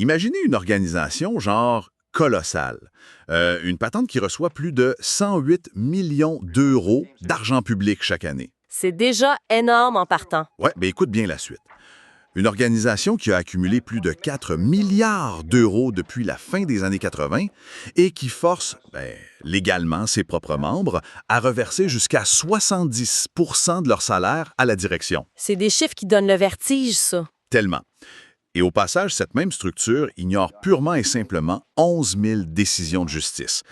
Imaginez une organisation genre colossale. Une patente qui reçoit plus de 108 millions d'euros d'argent public chaque année. C'est déjà énorme en partant. Ouais, ben écoute bien la suite. Une organisation qui a accumulé plus de 4 milliards d'euros depuis la fin des années 80 et qui force, légalement, ses propres membres à reverser jusqu'à 70 de leur salaire à la direction. C'est des chiffres qui donnent le vertige, ça. Tellement. Et au passage, cette même structure ignore purement et simplement 11 000 décisions de justice.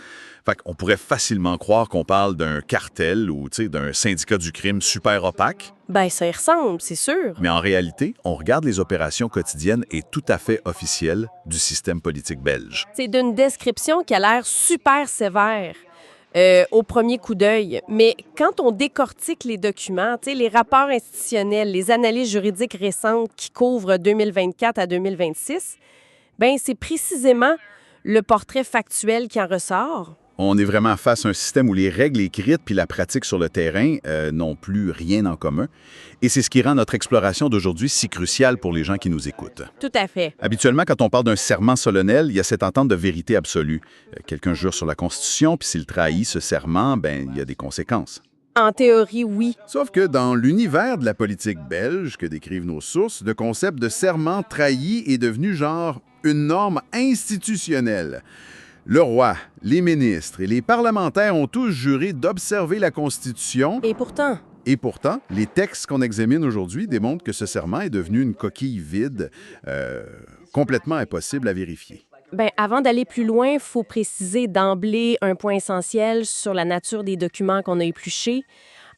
Fait qu'on pourrait facilement croire qu'on parle d'un cartel ou d'un syndicat du crime super opaque. Ben, ça y ressemble, c'est sûr. Mais en réalité, on regarde les opérations quotidiennes et tout à fait officielles du système politique belge. C'est d'une description qui a l'air super sévère au premier coup d'œil. Mais quand on décortique les documents, les rapports institutionnels, les analyses juridiques récentes qui couvrent 2024 à 2026, ben c'est précisément le portrait factuel qui en ressort. On est vraiment face à un système où les règles écrites puis la pratique sur le terrain n'ont plus rien en commun. Et c'est ce qui rend notre exploration d'aujourd'hui si cruciale pour les gens qui nous écoutent. Tout à fait. Habituellement, quand on parle d'un serment solennel, il y a cette entente de vérité absolue. Quelqu'un jure sur la Constitution, puis s'il trahit ce serment, il y a des conséquences. En théorie, oui. Sauf que dans l'univers de la politique belge que décrivent nos sources, le concept de serment trahi est devenu genre une norme institutionnelle. Le roi, les ministres et les parlementaires ont tous juré d'observer la Constitution. Et pourtant, les textes qu'on examine aujourd'hui démontrent que ce serment est devenu une coquille vide, complètement impossible à vérifier. Avant d'aller plus loin, il faut préciser d'emblée un point essentiel sur la nature des documents qu'on a épluchés.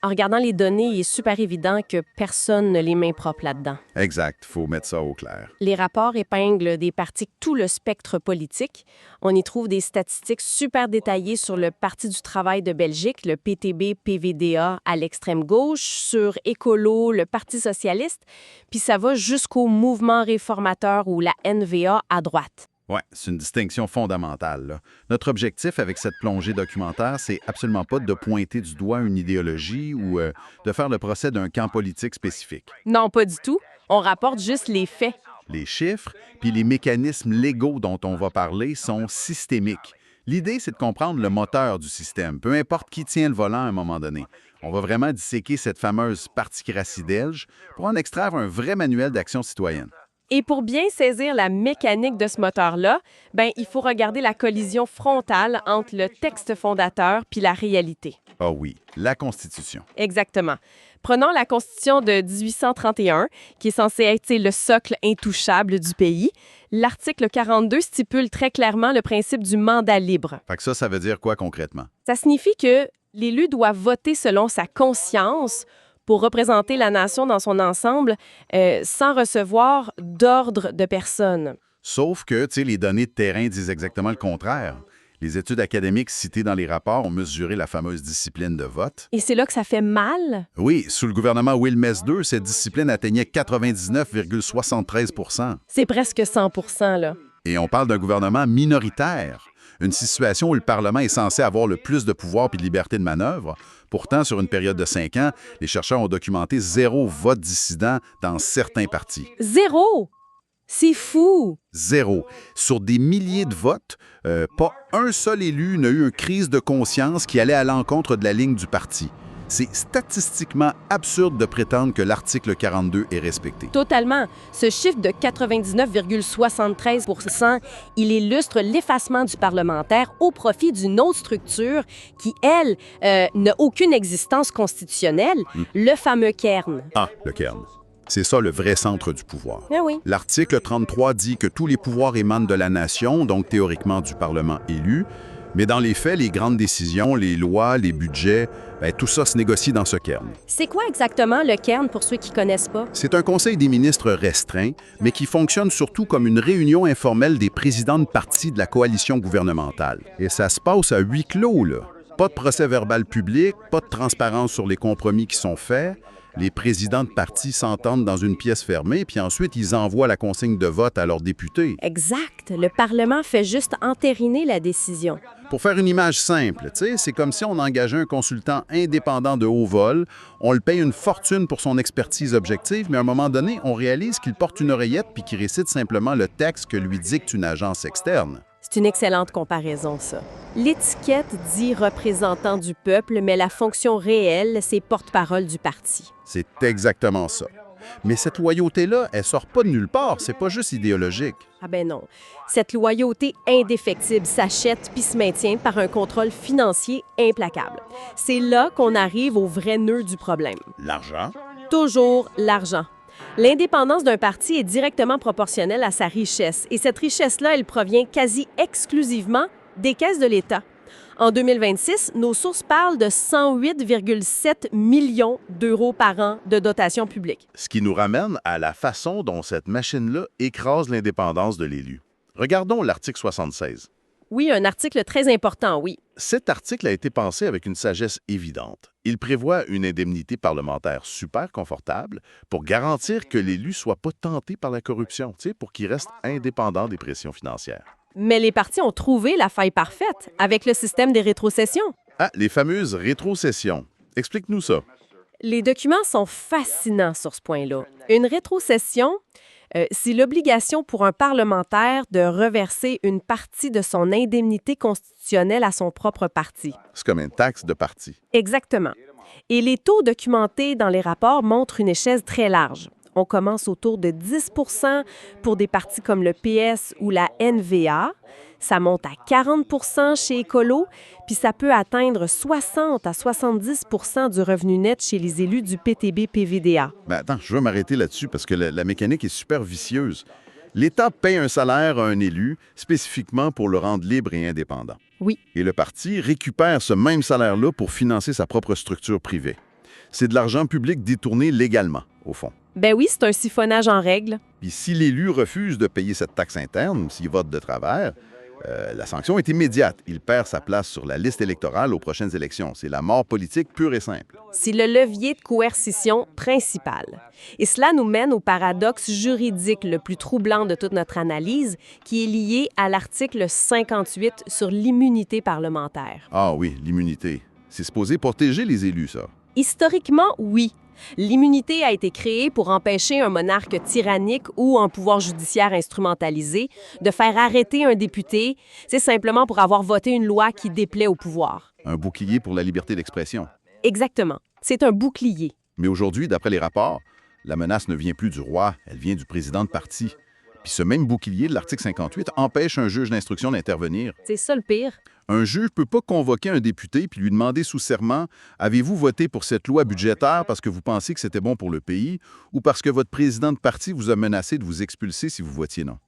En regardant les données, il est super évident que personne n'a les mains propres là-dedans. Exact, faut mettre ça au clair. Les rapports épinglent des partis de tout le spectre politique. On y trouve des statistiques super détaillées sur le Parti du travail de Belgique, le PTB-PVDA à l'extrême gauche, sur Écolo, le Parti socialiste, puis ça va jusqu'au mouvement réformateur ou la NVA à droite. Oui, c'est une distinction fondamentale, là. Notre objectif avec cette plongée documentaire, c'est absolument pas de pointer du doigt une idéologie ou de faire le procès d'un camp politique spécifique. Non, pas du tout. On rapporte juste les faits. Les chiffres, puis les mécanismes légaux dont on va parler sont systémiques. L'idée, c'est de comprendre le moteur du système, peu importe qui tient le volant à un moment donné. On va vraiment disséquer cette fameuse particratie belge pour en extraire un vrai manuel d'action citoyenne. Et pour bien saisir la mécanique de ce moteur-là, il faut regarder la collision frontale entre le texte fondateur puis la réalité. Ah oui, la Constitution. Exactement. Prenons la Constitution de 1831, qui est censée être le socle intouchable du pays. L'article 42 stipule très clairement le principe du mandat libre. Fait que ça veut dire quoi concrètement? Ça signifie que l'élu doit voter selon sa conscience pour représenter la nation dans son ensemble sans recevoir d'ordre de personne. Sauf que, les données de terrain disent exactement le contraire. Les études académiques citées dans les rapports ont mesuré la fameuse discipline de vote. Et c'est là que ça fait mal? Oui, sous le gouvernement Wilmès II, cette discipline atteignait 99,73 %. C'est presque 100 % là. Et on parle d'un gouvernement minoritaire. Une situation où le Parlement est censé avoir le plus de pouvoir et de liberté de manœuvre. Pourtant, sur une période de 5 ans, les chercheurs ont documenté 0 vote dissident dans certains partis. 0? C'est fou! 0. Sur des milliers de votes, pas un seul élu n'a eu une crise de conscience qui allait à l'encontre de la ligne du parti. C'est statistiquement absurde de prétendre que l'article 42 est respecté. Totalement. Ce chiffre de 99,73 %, il illustre l'effacement du parlementaire au profit d'une autre structure qui, elle, n'a aucune existence constitutionnelle, le fameux cairn. Ah, le cairn. C'est ça le vrai centre du pouvoir. Ah oui. L'article 33 dit que tous les pouvoirs émanent de la nation, donc théoriquement du Parlement élu. Mais dans les faits, les grandes décisions, les lois, les budgets, tout ça se négocie dans ce cairn. C'est quoi exactement le cairn pour ceux qui ne connaissent pas? C'est un conseil des ministres restreint, mais qui fonctionne surtout comme une réunion informelle des présidents de partis de la coalition gouvernementale. Et ça se passe à huis clos, là. Pas de procès-verbal public, pas de transparence sur les compromis qui sont faits. Les présidents de partis s'entendent dans une pièce fermée, puis ensuite, ils envoient la consigne de vote à leurs députés. Exact. Le Parlement fait juste entériner la décision. Pour faire une image simple, tu sais, c'est comme si on engageait un consultant indépendant de haut vol, on le paye une fortune pour son expertise objective, mais à un moment donné, on réalise qu'il porte une oreillette puis qu'il récite simplement le texte que lui dicte une agence externe. C'est une excellente comparaison, ça. L'étiquette dit représentant du peuple, mais la fonction réelle, c'est porte-parole du parti. C'est exactement ça. Mais cette loyauté-là, elle sort pas de nulle part, c'est pas juste idéologique. Ah ben non. Cette loyauté indéfectible s'achète puis se maintient par un contrôle financier implacable. C'est là qu'on arrive au vrai nœud du problème. L'argent? Toujours l'argent. L'indépendance d'un parti est directement proportionnelle à sa richesse, et cette richesse-là, elle provient quasi exclusivement des caisses de l'État. En 2026, nos sources parlent de 108,7 millions d'euros par an de dotation publique. Ce qui nous ramène à la façon dont cette machine-là écrase l'indépendance de l'élu. Regardons l'article 76. Oui, un article très important, oui. Cet article a été pensé avec une sagesse évidente. Il prévoit une indemnité parlementaire super confortable pour garantir que l'élu ne soit pas tenté par la corruption, pour qu'il reste indépendant des pressions financières. Mais les partis ont trouvé la faille parfaite avec le système des rétrocessions. Ah, les fameuses rétrocessions. Explique-nous ça. Les documents sont fascinants sur ce point-là. Une rétrocession, c'est l'obligation pour un parlementaire de reverser une partie de son indemnité constitutionnelle à son propre parti. C'est comme une taxe de parti. Exactement. Et les taux documentés dans les rapports montrent une échelle très large. On commence autour de 10 pour des partis comme le PS ou la NVA. Ça monte à 40 chez Écolo, puis ça peut atteindre 60 à 70 du revenu net chez les élus du PTB-PVDA. Ben attends, je veux m'arrêter là-dessus parce que la mécanique est super vicieuse. L'État paye un salaire à un élu spécifiquement pour le rendre libre et indépendant. Oui. Et le parti récupère ce même salaire-là pour financer sa propre structure privée. C'est de l'argent public détourné légalement, au fond. Ben oui, c'est un siphonnage en règle. Puis si l'élu refuse de payer cette taxe interne, s'il vote de travers, la sanction est immédiate. Il perd sa place sur la liste électorale aux prochaines élections. C'est la mort politique pure et simple. C'est le levier de coercition principal. Et cela nous mène au paradoxe juridique le plus troublant de toute notre analyse, qui est lié à l'article 58 sur l'immunité parlementaire. Ah oui, l'immunité. C'est supposé protéger les élus, ça. Historiquement, oui. L'immunité a été créée pour empêcher un monarque tyrannique ou un pouvoir judiciaire instrumentalisé de faire arrêter un député. C'est simplement pour avoir voté une loi qui déplaît au pouvoir. Un bouclier pour la liberté d'expression. Exactement. C'est un bouclier. Mais aujourd'hui, d'après les rapports, la menace ne vient plus du roi, elle vient du président de parti. Puis ce même bouclier de l'article 58 empêche un juge d'instruction d'intervenir. C'est ça le pire. Un juge ne peut pas convoquer un député puis lui demander sous serment « Avez-vous voté pour cette loi budgétaire parce que vous pensiez que c'était bon pour le pays ou parce que votre président de parti vous a menacé de vous expulser si vous votiez non? »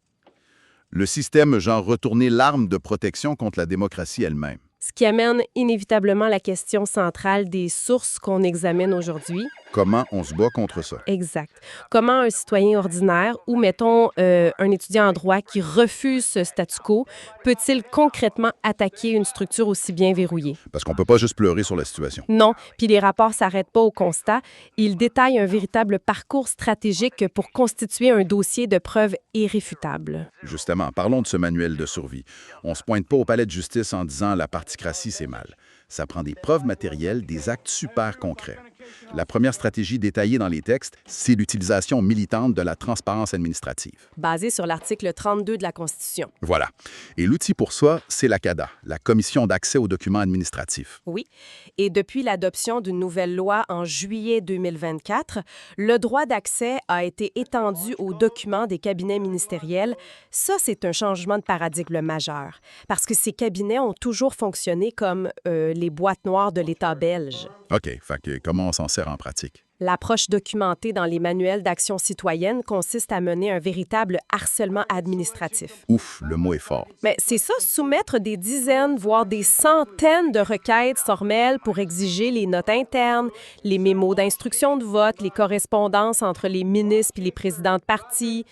Le système genre retourner l'arme de protection contre la démocratie elle-même. Ce qui amène inévitablement la question centrale des sources qu'on examine aujourd'hui. Comment on se bat contre ça? Exact. Comment un citoyen ordinaire ou, mettons, un étudiant en droit qui refuse ce statu quo peut-il concrètement attaquer une structure aussi bien verrouillée? Parce qu'on ne peut pas juste pleurer sur la situation. Non, puis les rapports ne s'arrêtent pas au constat. Ils détaillent un véritable parcours stratégique pour constituer un dossier de preuves irréfutables. Justement, parlons de ce manuel de survie. On ne se pointe pas au palais de justice en disant « la particratie, c'est mal ». Ça prend des preuves matérielles, des actes super concrets. La première stratégie détaillée dans les textes, c'est l'utilisation militante de la transparence administrative. Basée sur l'article 32 de la Constitution. Voilà. Et l'outil pour ça, c'est la CADA, la Commission d'accès aux documents administratifs. Oui. Et depuis l'adoption d'une nouvelle loi en juillet 2024, le droit d'accès a été étendu aux documents des cabinets ministériels. Ça, c'est un changement de paradigme majeur, parce que ces cabinets ont toujours fonctionné comme les boîtes noires de l'État belge. OK. Fait que comment on s'en sert en pratique? L'approche documentée dans les manuels d'action citoyenne consiste à mener un véritable harcèlement administratif. Ouf, le mot est fort. Mais c'est ça, soumettre des dizaines, voire des centaines de requêtes formelles pour exiger les notes internes, les mémos d'instruction de vote, les correspondances entre les ministres et les présidents de parti.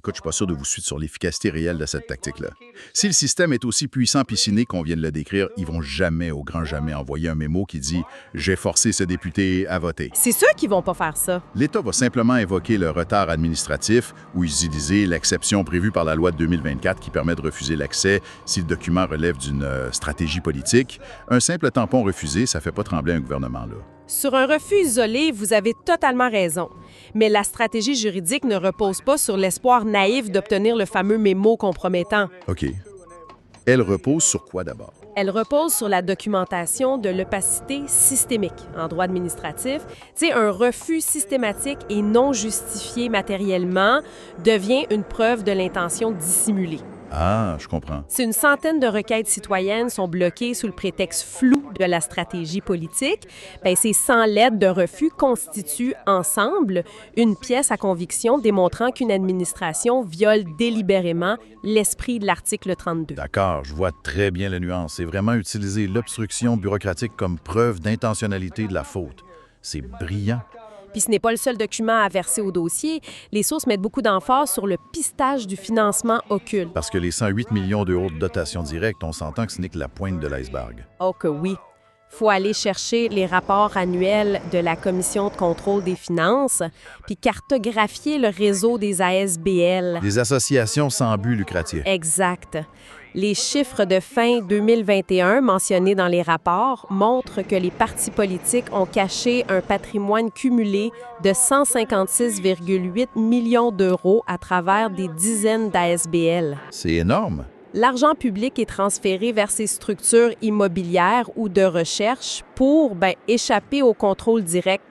écoute, je suis pas sûr de vous suivre sur l'efficacité réelle de cette tactique-là. Si le système est aussi puissant pisciné qu'on vient de le décrire, ils vont jamais, au grand jamais, envoyer un mémo qui dit « J'ai forcé ce député à voter ». C'est sûr qu'ils vont pas faire ça. L'État va simplement évoquer le retard administratif ou utiliser l'exception prévue par la loi de 2024 qui permet de refuser l'accès si le document relève d'une stratégie politique. Un simple tampon refusé, ça fait pas trembler un gouvernement, là. Sur un refus isolé, vous avez totalement raison. Mais la stratégie juridique ne repose pas sur l'espoir naïf d'obtenir le fameux mémo compromettant. OK. Elle repose sur quoi d'abord? Elle repose sur la documentation de l'opacité systémique en droit administratif. Tu sais, un refus systématique et non justifié matériellement devient une preuve de l'intention dissimulée. Ah, je comprends. Si une centaine de requêtes citoyennes sont bloquées sous le prétexte flou de la stratégie politique, bien, ces 100 lettres de refus constituent ensemble une pièce à conviction démontrant qu'une administration viole délibérément l'esprit de l'article 32. D'accord, je vois très bien la nuance. C'est vraiment utiliser l'obstruction bureaucratique comme preuve d'intentionnalité de la faute. C'est brillant. Puis ce n'est pas le seul document à verser au dossier. Les sources mettent beaucoup d'emphase sur le pistage du financement occulte. Parce que les 108 millions d'euros de dotation directe, on s'entend que ce n'est que la pointe de l'iceberg. Oh que oui. Faut aller chercher les rapports annuels de la Commission de contrôle des finances, puis cartographier le réseau des ASBL. Des associations sans but lucratif. Exact. Les chiffres de fin 2021 mentionnés dans les rapports montrent que les partis politiques ont caché un patrimoine cumulé de 156,8 millions d'euros à travers des dizaines d'ASBL. C'est énorme. L'argent public est transféré vers ces structures immobilières ou de recherche pour échapper au contrôle direct.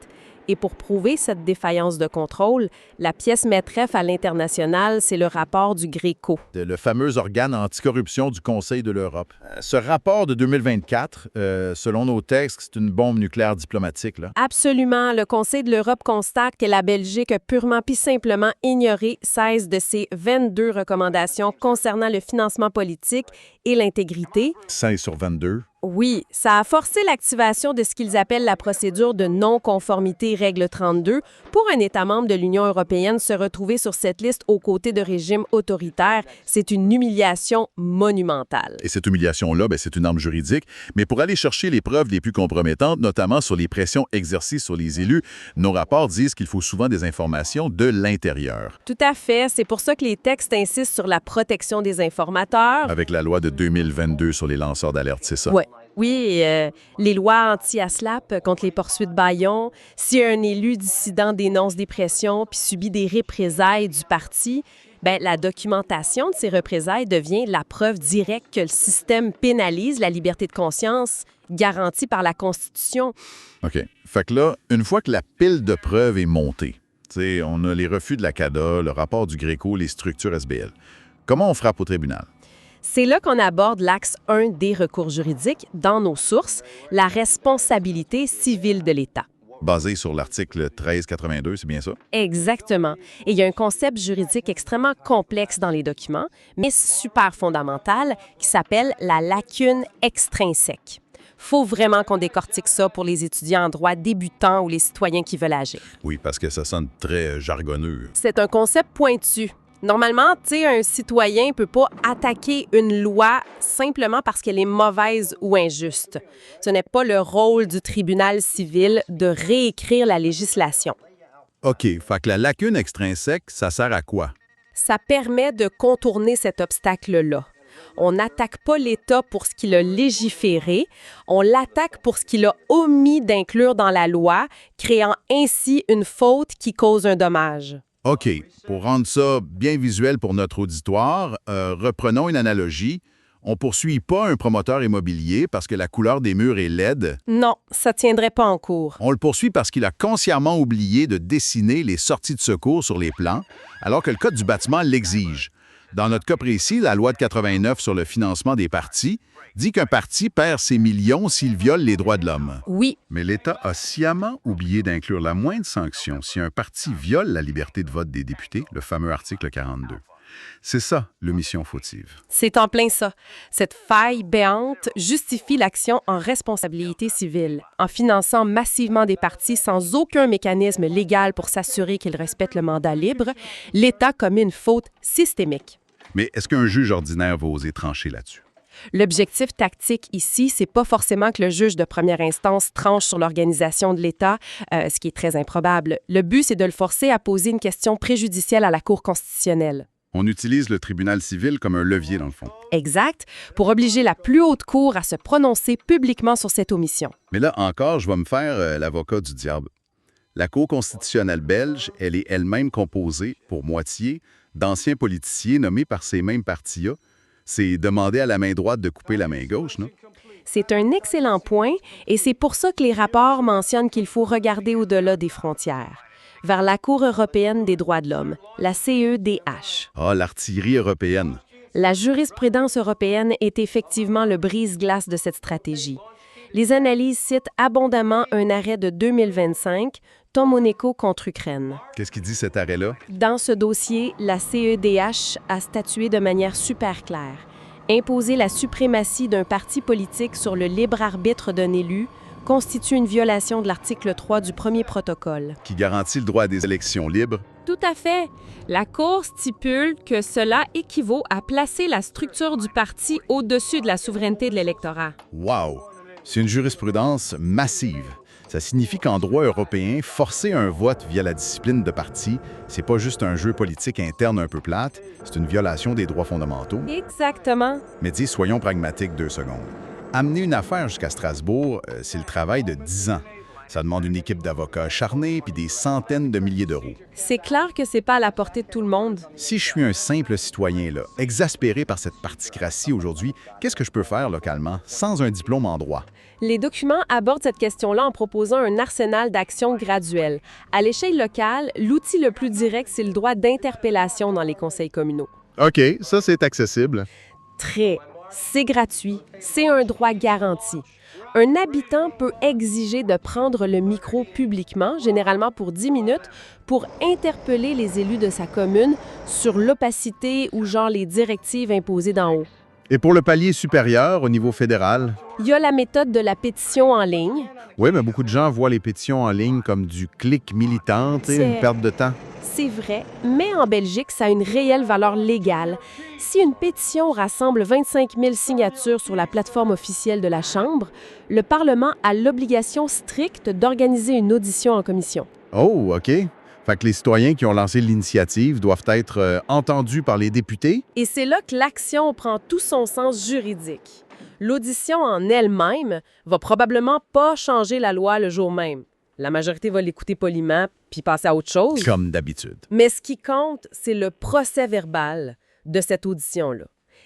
Et pour prouver cette défaillance de contrôle, la pièce maîtresse à l'international, c'est le rapport du Gréco. Le fameux organe anticorruption du Conseil de l'Europe. Ce rapport de 2024, selon nos textes, c'est une bombe nucléaire diplomatique, là. Absolument. Le Conseil de l'Europe constate que la Belgique a purement puis simplement ignoré 16 de ses 22 recommandations concernant le financement politique et l'intégrité. 16 sur 22. Oui, ça a forcé l'activation de ce qu'ils appellent la procédure de non-conformité règle 32 pour un État membre de l'Union européenne se retrouver sur cette liste aux côtés de régimes autoritaires. C'est une humiliation monumentale. Et cette humiliation-là, c'est une arme juridique. Mais pour aller chercher les preuves les plus compromettantes, notamment sur les pressions exercées sur les élus, nos rapports disent qu'il faut souvent des informations de l'intérieur. Tout à fait. C'est pour ça que les textes insistent sur la protection des informateurs. Avec la loi de 2022 sur les lanceurs d'alerte, c'est ça? Ouais. Oui, les lois anti-ASLAP contre les poursuites bâillons. Si un élu dissident dénonce des pressions puis subit des représailles du parti, la documentation de ces représailles devient la preuve directe que le système pénalise la liberté de conscience garantie par la Constitution. OK. Fait que là, une fois que la pile de preuves est montée, on a les refus de la CADA, le rapport du Gréco, les structures SBL. Comment on frappe au tribunal? C'est là qu'on aborde l'axe 1 des recours juridiques dans nos sources, la responsabilité civile de l'État. Basé sur l'article 1382, c'est bien ça? Exactement. Et il y a un concept juridique extrêmement complexe dans les documents, mais super fondamental, qui s'appelle la lacune extrinsèque. Faut vraiment qu'on décortique ça pour les étudiants en droit débutants ou les citoyens qui veulent agir. Oui, parce que ça sonne très jargonneux. C'est un concept pointu. Normalement, un citoyen ne peut pas attaquer une loi simplement parce qu'elle est mauvaise ou injuste. Ce n'est pas le rôle du tribunal civil de réécrire la législation. OK, fait que la lacune extrinsèque, ça sert à quoi? Ça permet de contourner cet obstacle-là. On n'attaque pas l'État pour ce qu'il a légiféré, on l'attaque pour ce qu'il a omis d'inclure dans la loi, créant ainsi une faute qui cause un dommage. OK. Pour rendre ça bien visuel pour notre auditoire, reprenons une analogie. On ne poursuit pas un promoteur immobilier parce que la couleur des murs est laide. Non, ça ne tiendrait pas en cours. On le poursuit parce qu'il a consciemment oublié de dessiner les sorties de secours sur les plans, alors que le Code du bâtiment l'exige. Dans notre cas précis, la loi de 89 sur le financement des partis dit qu'un parti perd ses millions s'il viole les droits de l'homme. Oui. Mais l'État a sciemment oublié d'inclure la moindre sanction si un parti viole la liberté de vote des députés, le fameux article 42. C'est ça, l'omission fautive. C'est en plein ça. Cette faille béante justifie l'action en responsabilité civile, en finançant massivement des partis sans aucun mécanisme légal pour s'assurer qu'ils respectent le mandat libre. L'État commet une faute systémique. Mais est-ce qu'un juge ordinaire va oser trancher là-dessus? L'objectif tactique ici, c'est pas forcément que le juge de première instance tranche sur l'organisation de l'État, ce qui est très improbable. Le but, c'est de le forcer à poser une question préjudicielle à la Cour constitutionnelle. On utilise le tribunal civil comme un levier, dans le fond. Exact, pour obliger la plus haute cour à se prononcer publiquement sur cette omission. Mais là encore, je vais me faire l'avocat du diable. La Cour constitutionnelle belge, elle est elle-même composée, pour moitié, d'anciens politiciens nommés par ces mêmes partis-là. C'est demander à la main droite de couper la main gauche, non? C'est un excellent point et c'est pour ça que les rapports mentionnent qu'il faut regarder au-delà des frontières, vers la Cour européenne des droits de l'homme, la CEDH. Ah, l'artillerie européenne. La jurisprudence européenne est effectivement le brise-glace de cette stratégie. Les analyses citent abondamment un arrêt de 2025, Tomoneko contre Ukraine. Qu'est-ce qu'il dit cet arrêt-là? Dans ce dossier, la CEDH a statué de manière super claire. Imposer la suprématie d'un parti politique sur le libre arbitre d'un élu constitue une violation de l'article 3 du premier protocole. Qui garantit le droit à des élections libres. Tout à fait. La Cour stipule que cela équivaut à placer la structure du parti au-dessus de la souveraineté de l'électorat. Wow! C'est une jurisprudence massive. Ça signifie qu'en droit européen, forcer un vote via la discipline de parti, c'est pas juste un jeu politique interne un peu plate, c'est une violation des droits fondamentaux. Exactement. Mais dis, soyons pragmatiques 2 secondes. Amener une affaire jusqu'à Strasbourg, c'est le travail de 10 ans. Ça demande une équipe d'avocats acharnés puis des centaines de milliers d'euros. C'est clair que c'est pas à la portée de tout le monde. Si je suis un simple citoyen, là, exaspéré par cette particratie aujourd'hui, qu'est-ce que je peux faire localement sans un diplôme en droit? Les documents abordent cette question-là en proposant un arsenal d'actions graduelles. À l'échelle locale, l'outil le plus direct, c'est le droit d'interpellation dans les conseils communaux. OK, ça c'est accessible. Très. C'est gratuit. C'est un droit garanti. Un habitant peut exiger de prendre le micro publiquement, généralement pour 10 minutes, pour interpeller les élus de sa commune sur l'opacité ou genre les directives imposées d'en haut. Et pour le palier supérieur, au niveau fédéral? Il y a la méthode de la pétition en ligne. Oui, mais beaucoup de gens voient les pétitions en ligne comme du clic militant, une perte de temps. C'est vrai, mais en Belgique, ça a une réelle valeur légale. Si une pétition rassemble 25 000 signatures sur la plateforme officielle de la Chambre, le Parlement a l'obligation stricte d'organiser une audition en commission. Oh, OK. Fait que les citoyens qui ont lancé l'initiative doivent être entendus par les députés? Et c'est là que l'action prend tout son sens juridique. L'audition en elle-même va probablement pas changer la loi le jour même. La majorité va l'écouter poliment puis passer à autre chose. Comme d'habitude. Mais ce qui compte, c'est le procès-verbal de cette audition-là.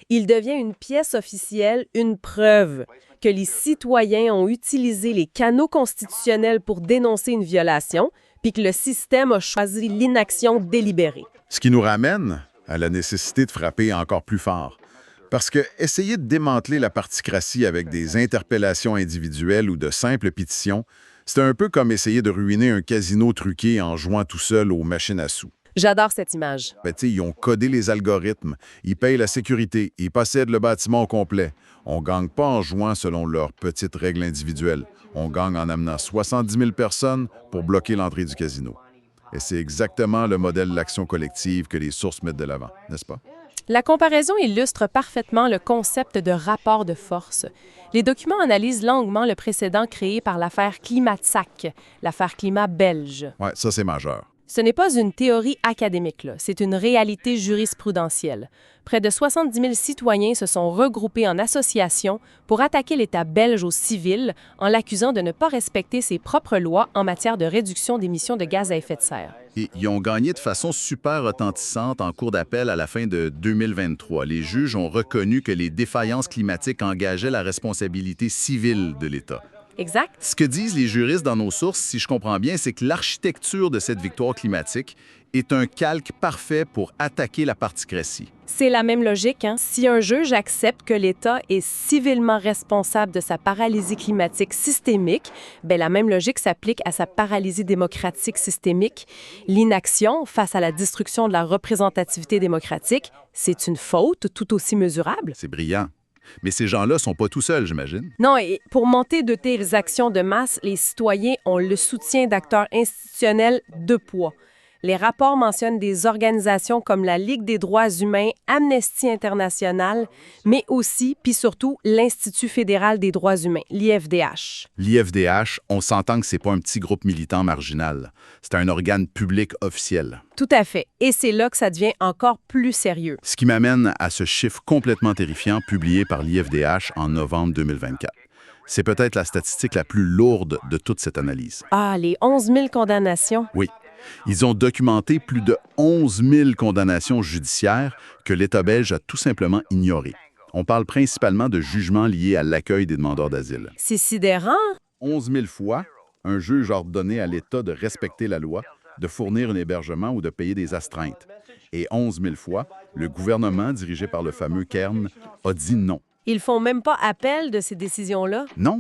Il devient une pièce officielle, une preuve que les citoyens ont utilisé les canaux constitutionnels pour dénoncer une violation, puis que le système a choisi l'inaction délibérée. Ce qui nous ramène à la nécessité de frapper encore plus fort. Parce que essayer de démanteler la particratie avec des interpellations individuelles ou de simples pétitions, c'est un peu comme essayer de ruiner un casino truqué en jouant tout seul aux machines à sous. J'adore cette image. Ils ont codé les algorithmes, ils payent la sécurité, ils possèdent le bâtiment au complet. On gagne pas en jouant selon leurs petites règles individuelles. On gagne en amenant 70 000 personnes pour bloquer l'entrée du casino. Et c'est exactement le modèle de l'action collective que les sources mettent de l'avant, n'est-ce pas? La comparaison illustre parfaitement le concept de rapport de force. Les documents analysent longuement le précédent créé par l'affaire Climat-Sac, l'affaire climat belge. Ouais, ça c'est majeur. Ce n'est pas une théorie académique, là. C'est une réalité jurisprudentielle. Près de 70 000 citoyens se sont regroupés en association pour attaquer l'État belge au civil en l'accusant de ne pas respecter ses propres lois en matière de réduction d'émissions de gaz à effet de serre. Et ils ont gagné de façon super retentissante en cour d'appel à la fin de 2023. Les juges ont reconnu que les défaillances climatiques engageaient la responsabilité civile de l'État. Exact. Ce que disent les juristes dans nos sources, si je comprends bien, c'est que l'architecture de cette victoire climatique est un calque parfait pour attaquer la particratie. C'est la même logique, hein? Si un juge accepte que l'État est civilement responsable de sa paralysie climatique systémique, bien, la même logique s'applique à sa paralysie démocratique systémique. L'inaction face à la destruction de la représentativité démocratique, c'est une faute tout aussi mesurable. C'est brillant. Mais ces gens-là sont pas tout seuls, j'imagine. Non, et pour monter de telles actions de masse, les citoyens ont le soutien d'acteurs institutionnels de poids. Les rapports mentionnent des organisations comme la Ligue des droits humains, Amnesty International, mais aussi, puis surtout, l'Institut fédéral des droits humains, l'IFDH. L'IFDH, on s'entend que c'est pas un petit groupe militant marginal. C'est un organe public officiel. Tout à fait. Et c'est là que ça devient encore plus sérieux. Ce qui m'amène à ce chiffre complètement terrifiant publié par l'IFDH en novembre 2024. C'est peut-être la statistique la plus lourde de toute cette analyse. Ah, les 11 000 condamnations. Oui. Ils ont documenté plus de 11 000 condamnations judiciaires que l'État belge a tout simplement ignorées. On parle principalement de jugements liés à l'accueil des demandeurs d'asile. C'est sidérant. 11 000 fois, un juge a ordonné à l'État de respecter la loi, de fournir un hébergement ou de payer des astreintes. Et 11 000 fois, le gouvernement, dirigé par le fameux Kern, a dit non. Ils font même pas appel de ces décisions-là. Non,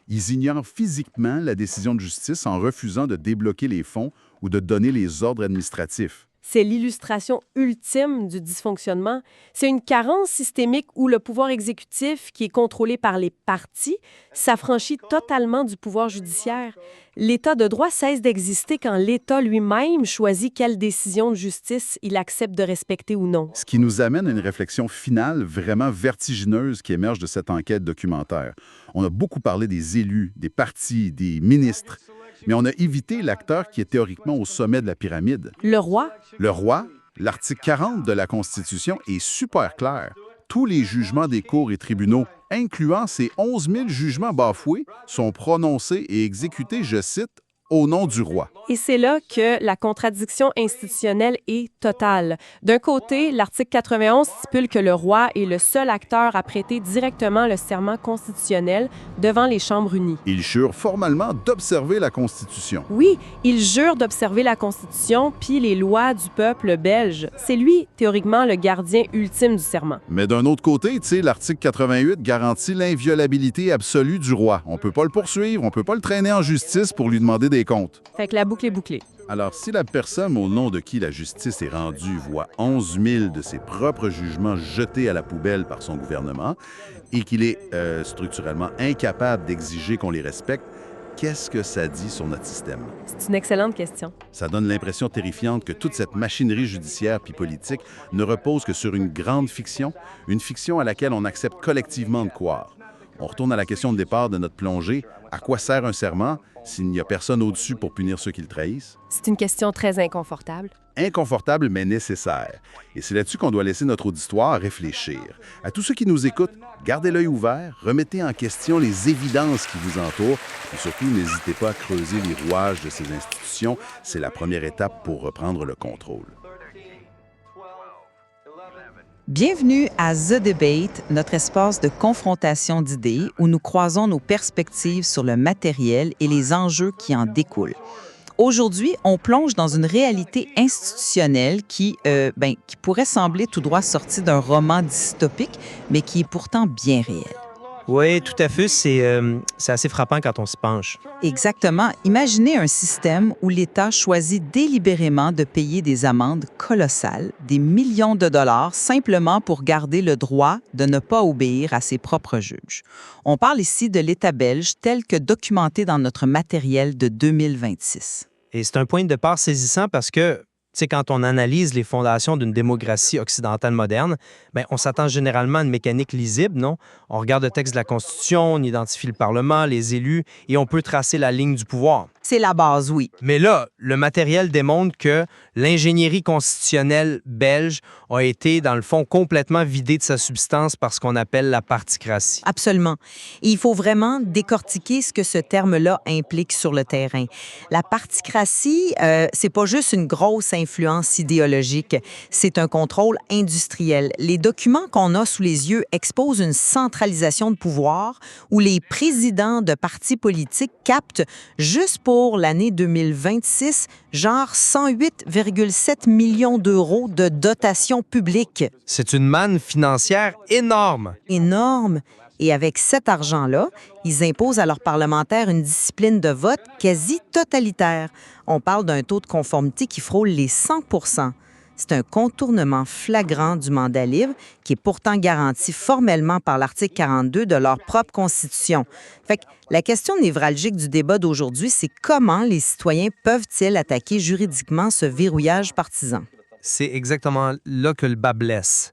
ils ignorent physiquement la décision de justice en refusant de débloquer les fonds ou de donner les ordres administratifs. C'est l'illustration ultime du dysfonctionnement. C'est une carence systémique où le pouvoir exécutif, qui est contrôlé par les partis, s'affranchit totalement du pouvoir judiciaire. L'État de droit cesse d'exister quand l'État lui-même choisit quelle décision de justice il accepte de respecter ou non. Ce qui nous amène à une réflexion finale vraiment vertigineuse qui émerge de cette enquête documentaire. On a beaucoup parlé des élus, des partis, des ministres, mais on a évité l'acteur qui est théoriquement au sommet de la pyramide. Le roi? Le roi, l'article 40 de la Constitution est super clair. Tous les jugements des cours et tribunaux, incluant ces 11 000 jugements bafoués, sont prononcés et exécutés, je cite, au nom du roi. Et c'est là que la contradiction institutionnelle est totale. D'un côté, l'article 91 stipule que le roi est le seul acteur à prêter directement le serment constitutionnel devant les chambres unies. Il jure formellement d'observer la Constitution. Oui, il jure d'observer la Constitution puis les lois du peuple belge. C'est lui, théoriquement, le gardien ultime du serment. Mais d'un autre côté, l'article 88 garantit l'inviolabilité absolue du roi. On ne peut pas le poursuivre, on ne peut pas le traîner en justice pour lui demander des comptes. Fait que la boucle est bouclée. Alors, si la personne au nom de qui la justice est rendue voit 11 000 de ses propres jugements jetés à la poubelle par son gouvernement et qu'il est structurellement incapable d'exiger qu'on les respecte, qu'est-ce que ça dit sur notre système? C'est une excellente question. Ça donne l'impression terrifiante que toute cette machinerie judiciaire puis politique ne repose que sur une grande fiction, une fiction à laquelle on accepte collectivement de croire. On retourne à la question de départ de notre plongée. À quoi sert un serment s'il n'y a personne au-dessus pour punir ceux qui le trahissent? C'est une question très inconfortable. Inconfortable, mais nécessaire. Et c'est là-dessus qu'on doit laisser notre auditoire réfléchir. À tous ceux qui nous écoutent, gardez l'œil ouvert, remettez en question les évidences qui vous entourent et surtout, n'hésitez pas à creuser les rouages de ces institutions. C'est la première étape pour reprendre le contrôle. Bienvenue à The Debate, notre espace de confrontation d'idées où nous croisons nos perspectives sur le matériel et les enjeux qui en découlent. Aujourd'hui, on plonge dans une réalité institutionnelle qui pourrait sembler tout droit sortie d'un roman dystopique, mais qui est pourtant bien réelle. Oui, tout à fait. C'est assez frappant quand on s'y penche. Exactement. Imaginez un système où l'État choisit délibérément de payer des amendes colossales, des millions de dollars, simplement pour garder le droit de ne pas obéir à ses propres juges. On parle ici de l'État belge tel que documenté dans notre matériel de 2026. Et c'est un point de départ saisissant parce que, quand on analyse les fondations d'une démocratie occidentale moderne, on s'attend généralement à une mécanique lisible, non? On regarde le texte de la Constitution, on identifie le Parlement, les élus, et on peut tracer la ligne du pouvoir. C'est la base, oui. Mais là, le matériel démontre que l'ingénierie constitutionnelle belge a été, dans le fond, complètement vidée de sa substance par ce qu'on appelle la particratie. Absolument. Et il faut vraiment décortiquer ce que ce terme-là implique sur le terrain. La particratie, c'est pas juste une grosse influence idéologique, c'est un contrôle industriel. Les documents qu'on a sous les yeux exposent une centralisation de pouvoir où les présidents de partis politiques captent, juste pour l'année 2026, genre 108,7 millions d'euros de dotation publique. C'est une manne financière énorme. Énorme. Et avec cet argent-là, ils imposent à leurs parlementaires une discipline de vote quasi totalitaire. On parle d'un taux de conformité qui frôle les 100 %. C'est un contournement flagrant du mandat libre qui est pourtant garanti formellement par l'article 42 de leur propre Constitution. Fait que la question névralgique du débat d'aujourd'hui, c'est comment les citoyens peuvent-ils attaquer juridiquement ce verrouillage partisan? C'est exactement là que le bas blesse.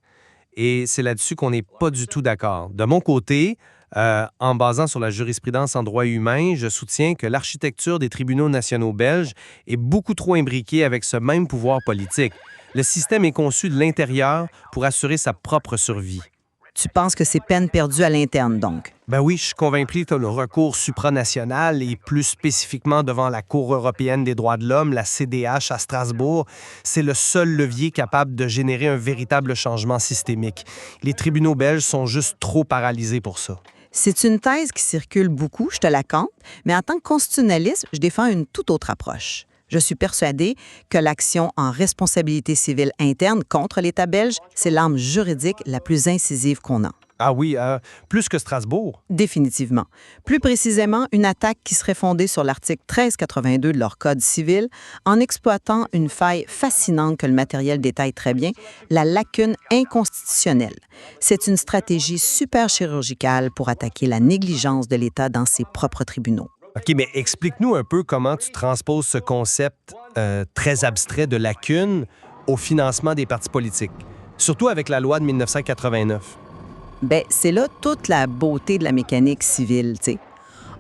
Et c'est là-dessus qu'on n'est pas du tout d'accord. De mon côté, en basant sur la jurisprudence en droit humain, je soutiens que l'architecture des tribunaux nationaux belges est beaucoup trop imbriquée avec ce même pouvoir politique. Le système est conçu de l'intérieur pour assurer sa propre survie. Tu penses que c'est peine perdue à l'interne, donc? Ben oui, je suis convaincu que le recours supranational et plus spécifiquement devant la Cour européenne des droits de l'homme, la CDH à Strasbourg, c'est le seul levier capable de générer un véritable changement systémique. Les tribunaux belges sont juste trop paralysés pour ça. C'est une thèse qui circule beaucoup, je te la compte, mais en tant que constitutionnaliste, je défends une toute autre approche. Je suis persuadée que l'action en responsabilité civile interne contre l'État belge, c'est l'arme juridique la plus incisive qu'on a. Ah oui, plus que Strasbourg. Définitivement. Plus précisément, une attaque qui serait fondée sur l'article 1382 de leur Code civil en exploitant une faille fascinante que le matériel détaille très bien, la lacune inconstitutionnelle. C'est une stratégie super chirurgicale pour attaquer la négligence de l'État dans ses propres tribunaux. OK, mais explique-nous un peu comment tu transposes ce concept très abstrait de lacune au financement des partis politiques, surtout avec la loi de 1989. Bien, c'est là toute la beauté de la mécanique civile, tu sais.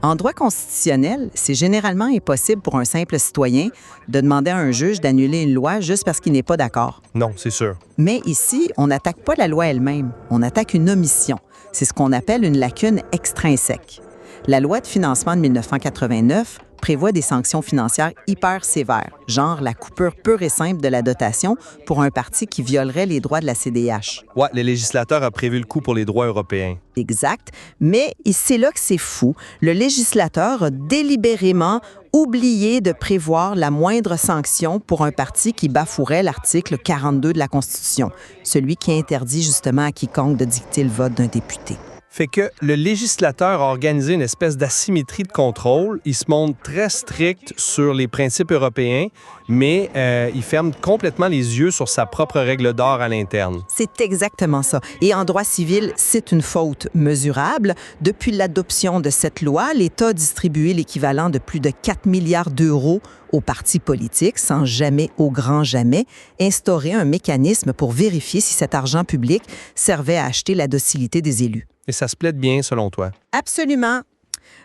En droit constitutionnel, c'est généralement impossible pour un simple citoyen de demander à un juge d'annuler une loi juste parce qu'il n'est pas d'accord. Non, c'est sûr. Mais ici, on n'attaque pas la loi elle-même, on attaque une omission. C'est ce qu'on appelle une lacune extrinsèque. La loi de financement de 1989 prévoit des sanctions financières hyper sévères, genre la coupure pure et simple de la dotation pour un parti qui violerait les droits de la CDH. Ouais, le législateur a prévu le coup pour les droits européens. Exact. Mais c'est là que c'est fou. Le législateur a délibérément oublié de prévoir la moindre sanction pour un parti qui bafouerait l'article 42 de la Constitution, celui qui interdit justement à quiconque de dicter le vote d'un député. Fait que le législateur a organisé une espèce d'asymétrie de contrôle. Il se montre très strict sur les principes européens, mais il ferme complètement les yeux sur sa propre règle d'or à l'interne. C'est exactement ça. Et en droit civil, c'est une faute mesurable. Depuis l'adoption de cette loi, l'État a distribué l'équivalent de plus de 4 milliards d'euros aux partis politiques sans jamais, au grand jamais, instaurer un mécanisme pour vérifier si cet argent public servait à acheter la docilité des élus. Et ça se plaide bien, selon toi? Absolument.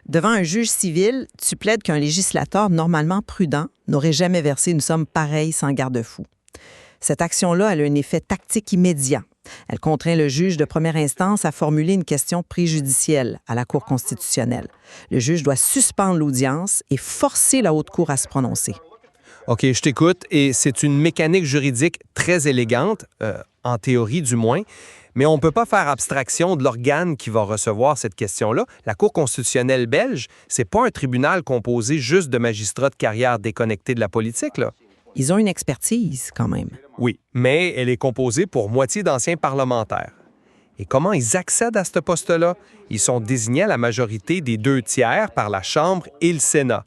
Devant un juge civil, tu plaides qu'un législateur normalement prudent n'aurait jamais versé une somme pareille sans garde-fou. Cette action-là, elle a un effet tactique immédiat. Elle contraint le juge de première instance à formuler une question préjudicielle à la Cour constitutionnelle. Le juge doit suspendre l'audience et forcer la Haute Cour à se prononcer. OK, je t'écoute. Et c'est une mécanique juridique très élégante, en théorie du moins, mais on ne peut pas faire abstraction de l'organe qui va recevoir cette question-là. La Cour constitutionnelle belge, c'est pas un tribunal composé juste de magistrats de carrière déconnectés de la politique, là. Ils ont une expertise, quand même. Oui, mais elle est composée pour moitié d'anciens parlementaires. Et comment ils accèdent à ce poste-là? Ils sont désignés à la majorité des 2/3 par la Chambre et le Sénat.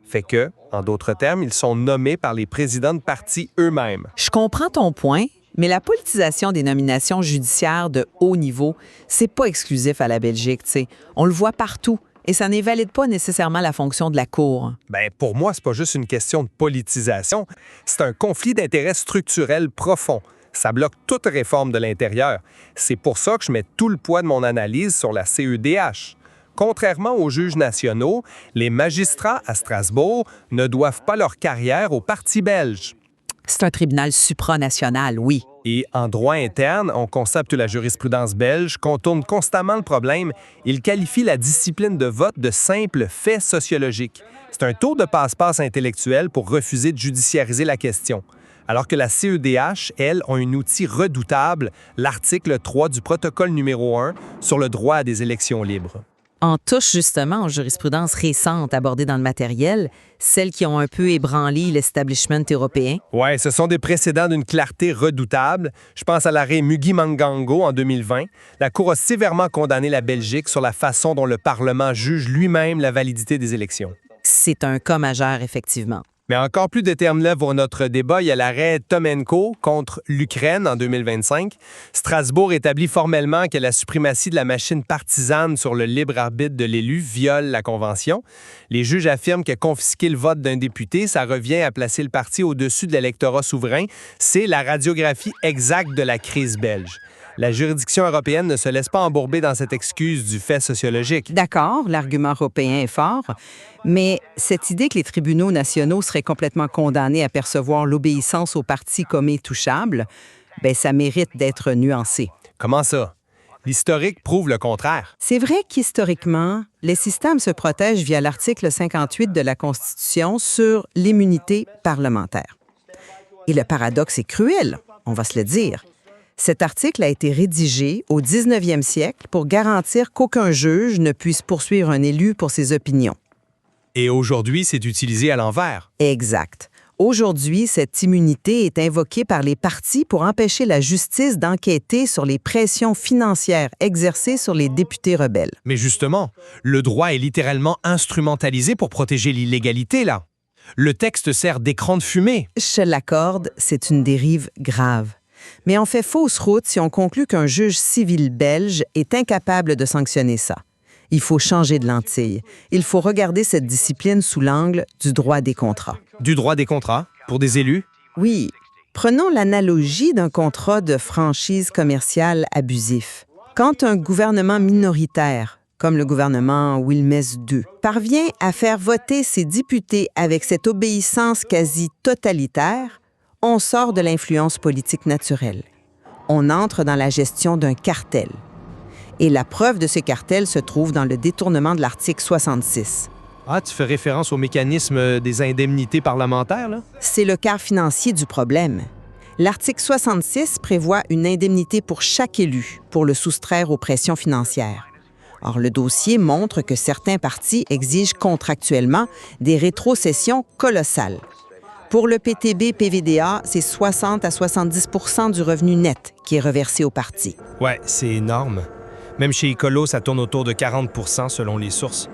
Fait que, en d'autres termes, ils sont nommés par les présidents de partis eux-mêmes. Je comprends ton point, mais la politisation des nominations judiciaires de haut niveau, c'est pas exclusif à la Belgique, tu sais. On le voit partout. Et ça n'invalide pas nécessairement la fonction de la Cour. Ben, pour moi, c'est pas juste une question de politisation. C'est un conflit d'intérêts structurel profond. Ça bloque toute réforme de l'intérieur. C'est pour ça que je mets tout le poids de mon analyse sur la CEDH. contrairement aux juges nationaux, les magistrats à Strasbourg ne doivent pas leur carrière au Parti belge. C'est un tribunal supranational, oui. Et en droit interne, on constate que la jurisprudence belge contourne constamment le problème. Il qualifie la discipline de vote de simple fait sociologique. C'est un tour de passe-passe intellectuel pour refuser de judiciariser la question. Alors que la CEDH, elle, a un outil redoutable, l'article 3 du protocole numéro 1 sur le droit à des élections libres. En touche justement aux jurisprudences récentes abordées dans le matériel, celles qui ont un peu ébranlé l'establishment européen. Ouais, ce sont des précédents d'une clarté redoutable. Je pense à l'arrêt Mugi-Mangango en 2020. La Cour a sévèrement condamné la Belgique sur la façon dont le Parlement juge lui-même la validité des élections. C'est un cas majeur, effectivement. Mais encore plus déterminant pour notre débat, il y a l'arrêt Tomenko contre l'Ukraine en 2025. Strasbourg établit formellement que la suprématie de la machine partisane sur le libre arbitre de l'élu viole la Convention. Les juges affirment que confisquer le vote d'un député, ça revient à placer le parti au-dessus de l'électorat souverain. C'est la radiographie exacte de la crise belge. La juridiction européenne ne se laisse pas embourber dans cette excuse du fait sociologique. D'accord, l'argument européen est fort, mais cette idée que les tribunaux nationaux seraient complètement condamnés à percevoir l'obéissance au parti comme intouchable, ça mérite d'être nuancé. Comment ça? L'historique prouve le contraire. C'est vrai qu'historiquement, les systèmes se protègent via l'article 58 de la Constitution sur l'immunité parlementaire. Et le paradoxe est cruel, on va se le dire. Cet article a été rédigé au 19e siècle pour garantir qu'aucun juge ne puisse poursuivre un élu pour ses opinions. Et aujourd'hui, c'est utilisé à l'envers. Exact. Aujourd'hui, cette immunité est invoquée par les partis pour empêcher la justice d'enquêter sur les pressions financières exercées sur les députés rebelles. Mais justement, le droit est littéralement instrumentalisé pour protéger l'illégalité, là. Le texte sert d'écran de fumée. Je l'accorde, c'est une dérive grave. Mais on fait fausse route si on conclut qu'un juge civil belge est incapable de sanctionner ça. Il faut changer de lentille. Il faut regarder cette discipline sous l'angle du droit des contrats. Du droit des contrats pour des élus? Oui. Prenons l'analogie d'un contrat de franchise commerciale abusif. Quand un gouvernement minoritaire, comme le gouvernement Wilmès II, parvient à faire voter ses députés avec cette obéissance quasi totalitaire, on sort de l'influence politique naturelle. On entre dans la gestion d'un cartel. Et la preuve de ce cartel se trouve dans le détournement de l'article 66. Ah, tu fais référence au mécanisme des indemnités parlementaires, là? C'est le quart financier du problème. L'article 66 prévoit une indemnité pour chaque élu pour le soustraire aux pressions financières. Or, le dossier montre que certains partis exigent contractuellement des rétrocessions colossales. Pour le PTB-PVDA, c'est 60 à 70 % du revenu net qui est reversé au parti. Ouais, c'est énorme. Même chez Écolo, ça tourne autour de 40 % selon les sources.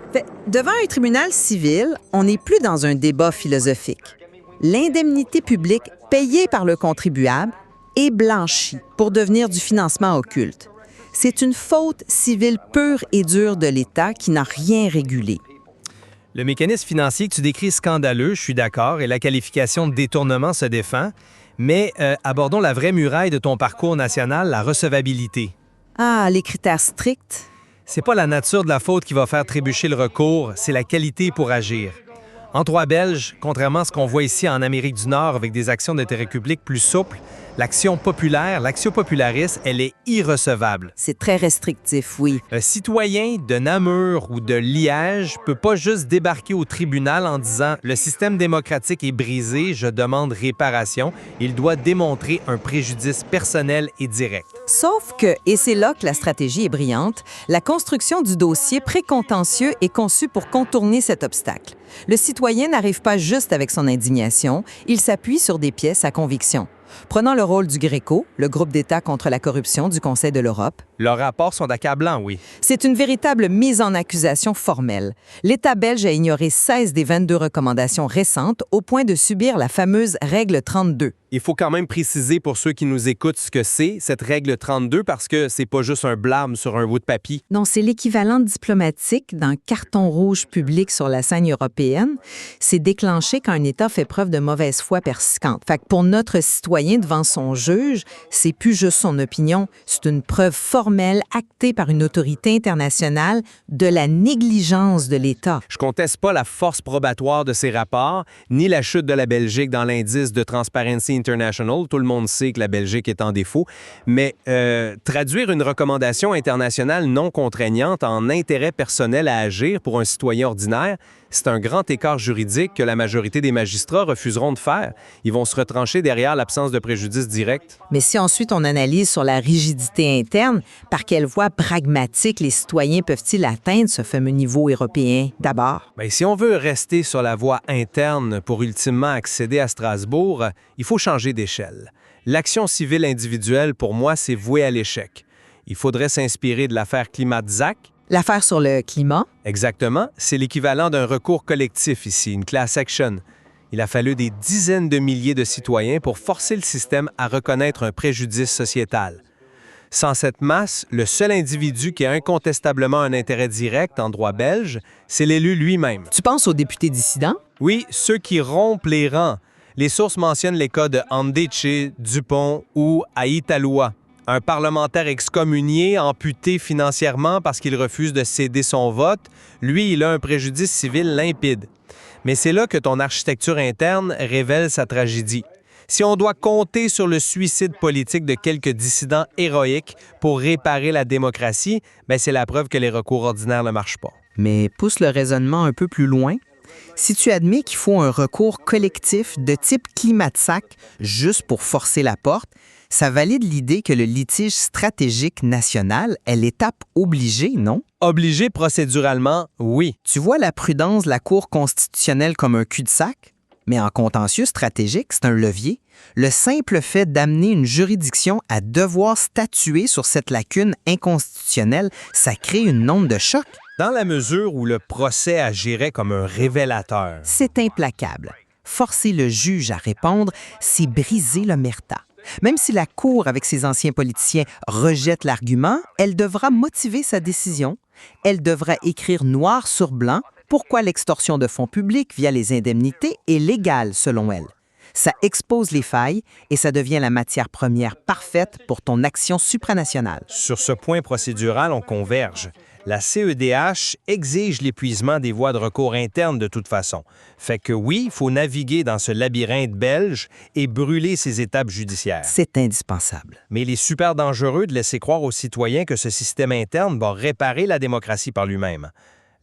Devant un tribunal civil, on n'est plus dans un débat philosophique. L'indemnité publique payée par le contribuable est blanchie pour devenir du financement occulte. C'est une faute civile pure et dure de l'État qui n'a rien régulé. Le mécanisme financier que tu décris est scandaleux, je suis d'accord, et la qualification de détournement se défend, mais abordons la vraie muraille de ton parcours national, la recevabilité. Ah, les critères stricts? C'est pas la nature de la faute qui va faire trébucher le recours, c'est la qualité pour agir. En droit belge, contrairement à ce qu'on voit ici en Amérique du Nord avec des actions d'intérêt public plus souples, l'action populaire, l'action popularis, elle est irrecevable. C'est très restrictif, oui. Un citoyen de Namur ou de Liège peut pas juste débarquer au tribunal en disant « Le système démocratique est brisé, je demande réparation ». Il doit démontrer un préjudice personnel et direct. Sauf que, et c'est là que la stratégie est brillante, la construction du dossier précontentieux est conçue pour contourner cet obstacle. Le citoyen n'arrive pas juste avec son indignation, il s'appuie sur des pièces à conviction. Prenons le rôle du GRECO, le groupe d'État contre la corruption du Conseil de l'Europe. Leurs rapports sont accablants, oui. C'est une véritable mise en accusation formelle. L'État belge a ignoré 16 des 22 recommandations récentes au point de subir la fameuse règle 32. Il faut quand même préciser pour ceux qui nous écoutent ce que c'est, cette règle 32, parce que c'est pas juste un blâme sur un bout de papier. Non, c'est l'équivalent diplomatique d'un carton rouge public sur la scène européenne. C'est déclenché quand un État fait preuve de mauvaise foi persistante. Fait que pour notre citoyen devant son juge, c'est plus juste son opinion, c'est une preuve formelle actée par une autorité internationale de la négligence de l'État. Je conteste pas la force probatoire de ces rapports, ni la chute de la Belgique dans l'indice de Transparency International. Tout le monde sait que la Belgique est en défaut. Mais traduire une recommandation internationale non contraignante en intérêt personnel à agir pour un citoyen ordinaire, c'est un grand écart juridique que la majorité des magistrats refuseront de faire. Ils vont se retrancher derrière l'absence de préjudice direct. Mais si ensuite on analyse sur la rigidité interne, par quelle voie pragmatique les citoyens peuvent-ils atteindre ce fameux niveau européen d'abord? Bien, si on veut rester sur la voie interne pour ultimement accéder à Strasbourg, il faut changer d'échelle. L'action civile individuelle, pour moi, c'est voué à l'échec. Il faudrait s'inspirer de l'affaire Klimatzak. L'affaire sur le climat? Exactement, c'est l'équivalent d'un recours collectif ici, une class action. Il a fallu des dizaines de milliers de citoyens pour forcer le système à reconnaître un préjudice sociétal. Sans cette masse, le seul individu qui a incontestablement un intérêt direct en droit belge, c'est l'élu lui-même. Tu penses aux députés dissidents? Oui, ceux qui rompent les rangs. Les sources mentionnent les cas de Andeche, Dupont ou Aïtaloua, un parlementaire excommunié, amputé financièrement parce qu'il refuse de céder son vote. Lui, il a un préjudice civil limpide. Mais c'est là que ton architecture interne révèle sa tragédie. Si on doit compter sur le suicide politique de quelques dissidents héroïques pour réparer la démocratie, ben c'est la preuve que les recours ordinaires ne marchent pas. Mais pousse le raisonnement un peu plus loin. Si tu admets qu'il faut un recours collectif de type Klimatzak juste pour forcer la porte, ça valide l'idée que le litige stratégique national est l'étape obligée, non? Obligé procéduralement, oui. Tu vois la prudence de la Cour constitutionnelle comme un cul-de-sac? Mais en contentieux stratégique, c'est un levier. Le simple fait d'amener une juridiction à devoir statuer sur cette lacune inconstitutionnelle, ça crée une onde de choc. Dans la mesure où le procès agirait comme un révélateur. C'est implacable. Forcer le juge à répondre, c'est briser l'omerta. Même si la Cour, avec ses anciens politiciens, rejette l'argument, elle devra motiver sa décision. Elle devra écrire noir sur blanc pourquoi l'extorsion de fonds publics via les indemnités est légale selon elle. Ça expose les failles et ça devient la matière première parfaite pour ton action supranationale. Sur ce point procédural, on converge. La CEDH exige l'épuisement des voies de recours internes de toute façon. Fait que oui, il faut naviguer dans ce labyrinthe belge et brûler ces étapes judiciaires. C'est indispensable. Mais il est super dangereux de laisser croire aux citoyens que ce système interne va réparer la démocratie par lui-même.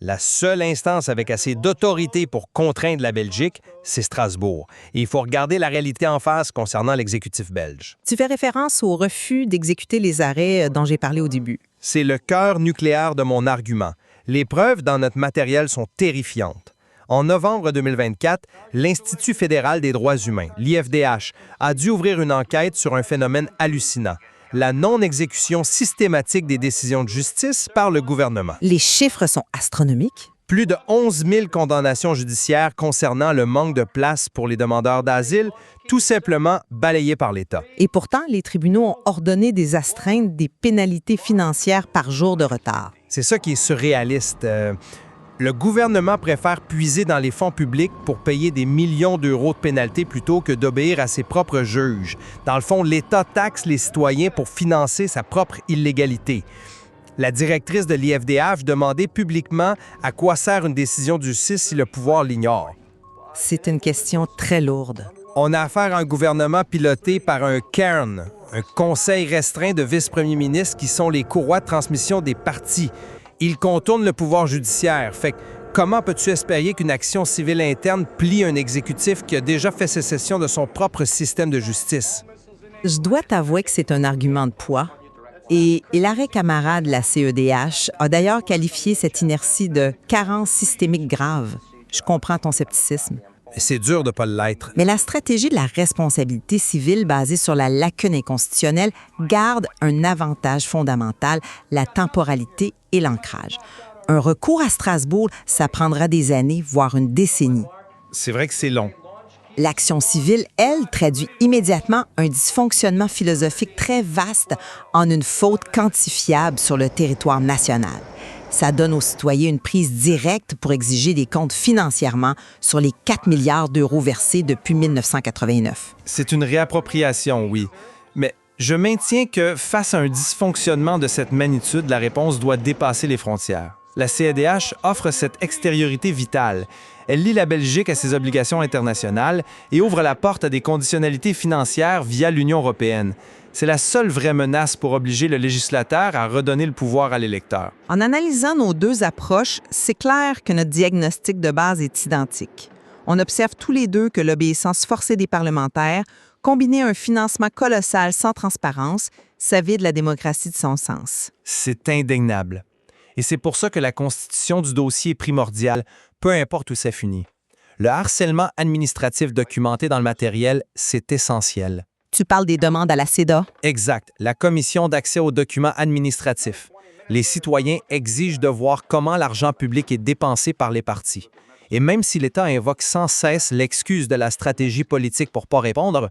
La seule instance avec assez d'autorité pour contraindre la Belgique, c'est Strasbourg. Et il faut regarder la réalité en face concernant l'exécutif belge. Tu fais référence au refus d'exécuter les arrêts dont j'ai parlé au début. C'est le cœur nucléaire de mon argument. Les preuves dans notre matériel sont terrifiantes. En novembre 2024, l'Institut fédéral des droits humains, l'IFDH, a dû ouvrir une enquête sur un phénomène hallucinant, la non-exécution systématique des décisions de justice par le gouvernement. Les chiffres sont astronomiques. Plus de 11 000 condamnations judiciaires concernant le manque de place pour les demandeurs d'asile, tout simplement balayées par l'État. Et pourtant, les tribunaux ont ordonné des astreintes, des pénalités financières par jour de retard. C'est ça qui est surréaliste. Le gouvernement préfère puiser dans les fonds publics pour payer des millions d'euros de pénalités plutôt que d'obéir à ses propres juges. Dans le fond, l'État taxe les citoyens pour financer sa propre illégalité. La directrice de l'IFDH demandait publiquement à quoi sert une décision de justice si le pouvoir l'ignore. C'est une question très lourde. On a affaire à un gouvernement piloté par un CAIRN, un conseil restreint de vice-premiers ministres qui sont les courroies de transmission des partis. Ils contournent le pouvoir judiciaire. Fait que comment peux-tu espérer qu'une action civile interne plie un exécutif qui a déjà fait sécession de son propre système de justice? Je dois t'avouer que c'est un argument de poids. Et l'arrêt camarade de la CEDH a d'ailleurs qualifié cette inertie de carence systémique grave. Je comprends ton scepticisme. C'est dur de ne pas l'être. Mais la stratégie de la responsabilité civile basée sur la lacune inconstitutionnelle garde un avantage fondamental, la temporalité et l'ancrage. Un recours à Strasbourg, ça prendra des années, voire une décennie. C'est vrai que c'est long. L'action civile, elle, traduit immédiatement un dysfonctionnement philosophique très vaste en une faute quantifiable sur le territoire national. Ça donne aux citoyens une prise directe pour exiger des comptes financièrement sur les 4 milliards d'euros versés depuis 1989. C'est une réappropriation, oui. Mais je maintiens que face à un dysfonctionnement de cette magnitude, la réponse doit dépasser les frontières. La CEDH offre cette extériorité vitale. Elle lie la Belgique à ses obligations internationales et ouvre la porte à des conditionnalités financières via l'Union européenne. C'est la seule vraie menace pour obliger le législateur à redonner le pouvoir à l'électeur. En analysant nos deux approches, c'est clair que notre diagnostic de base est identique. On observe tous les deux que l'obéissance forcée des parlementaires, combinée à un financement colossal sans transparence, ça vide la démocratie de son sens. C'est indéniable. Et c'est pour ça que la constitution du dossier est primordiale, peu importe où ça finit. Le harcèlement administratif documenté dans le matériel, c'est essentiel. Tu parles des demandes à la CEDA? Exact, la Commission d'accès aux documents administratifs. Les citoyens exigent de voir comment l'argent public est dépensé par les partis. Et même si l'État invoque sans cesse l'excuse de la stratégie politique pour ne pas répondre,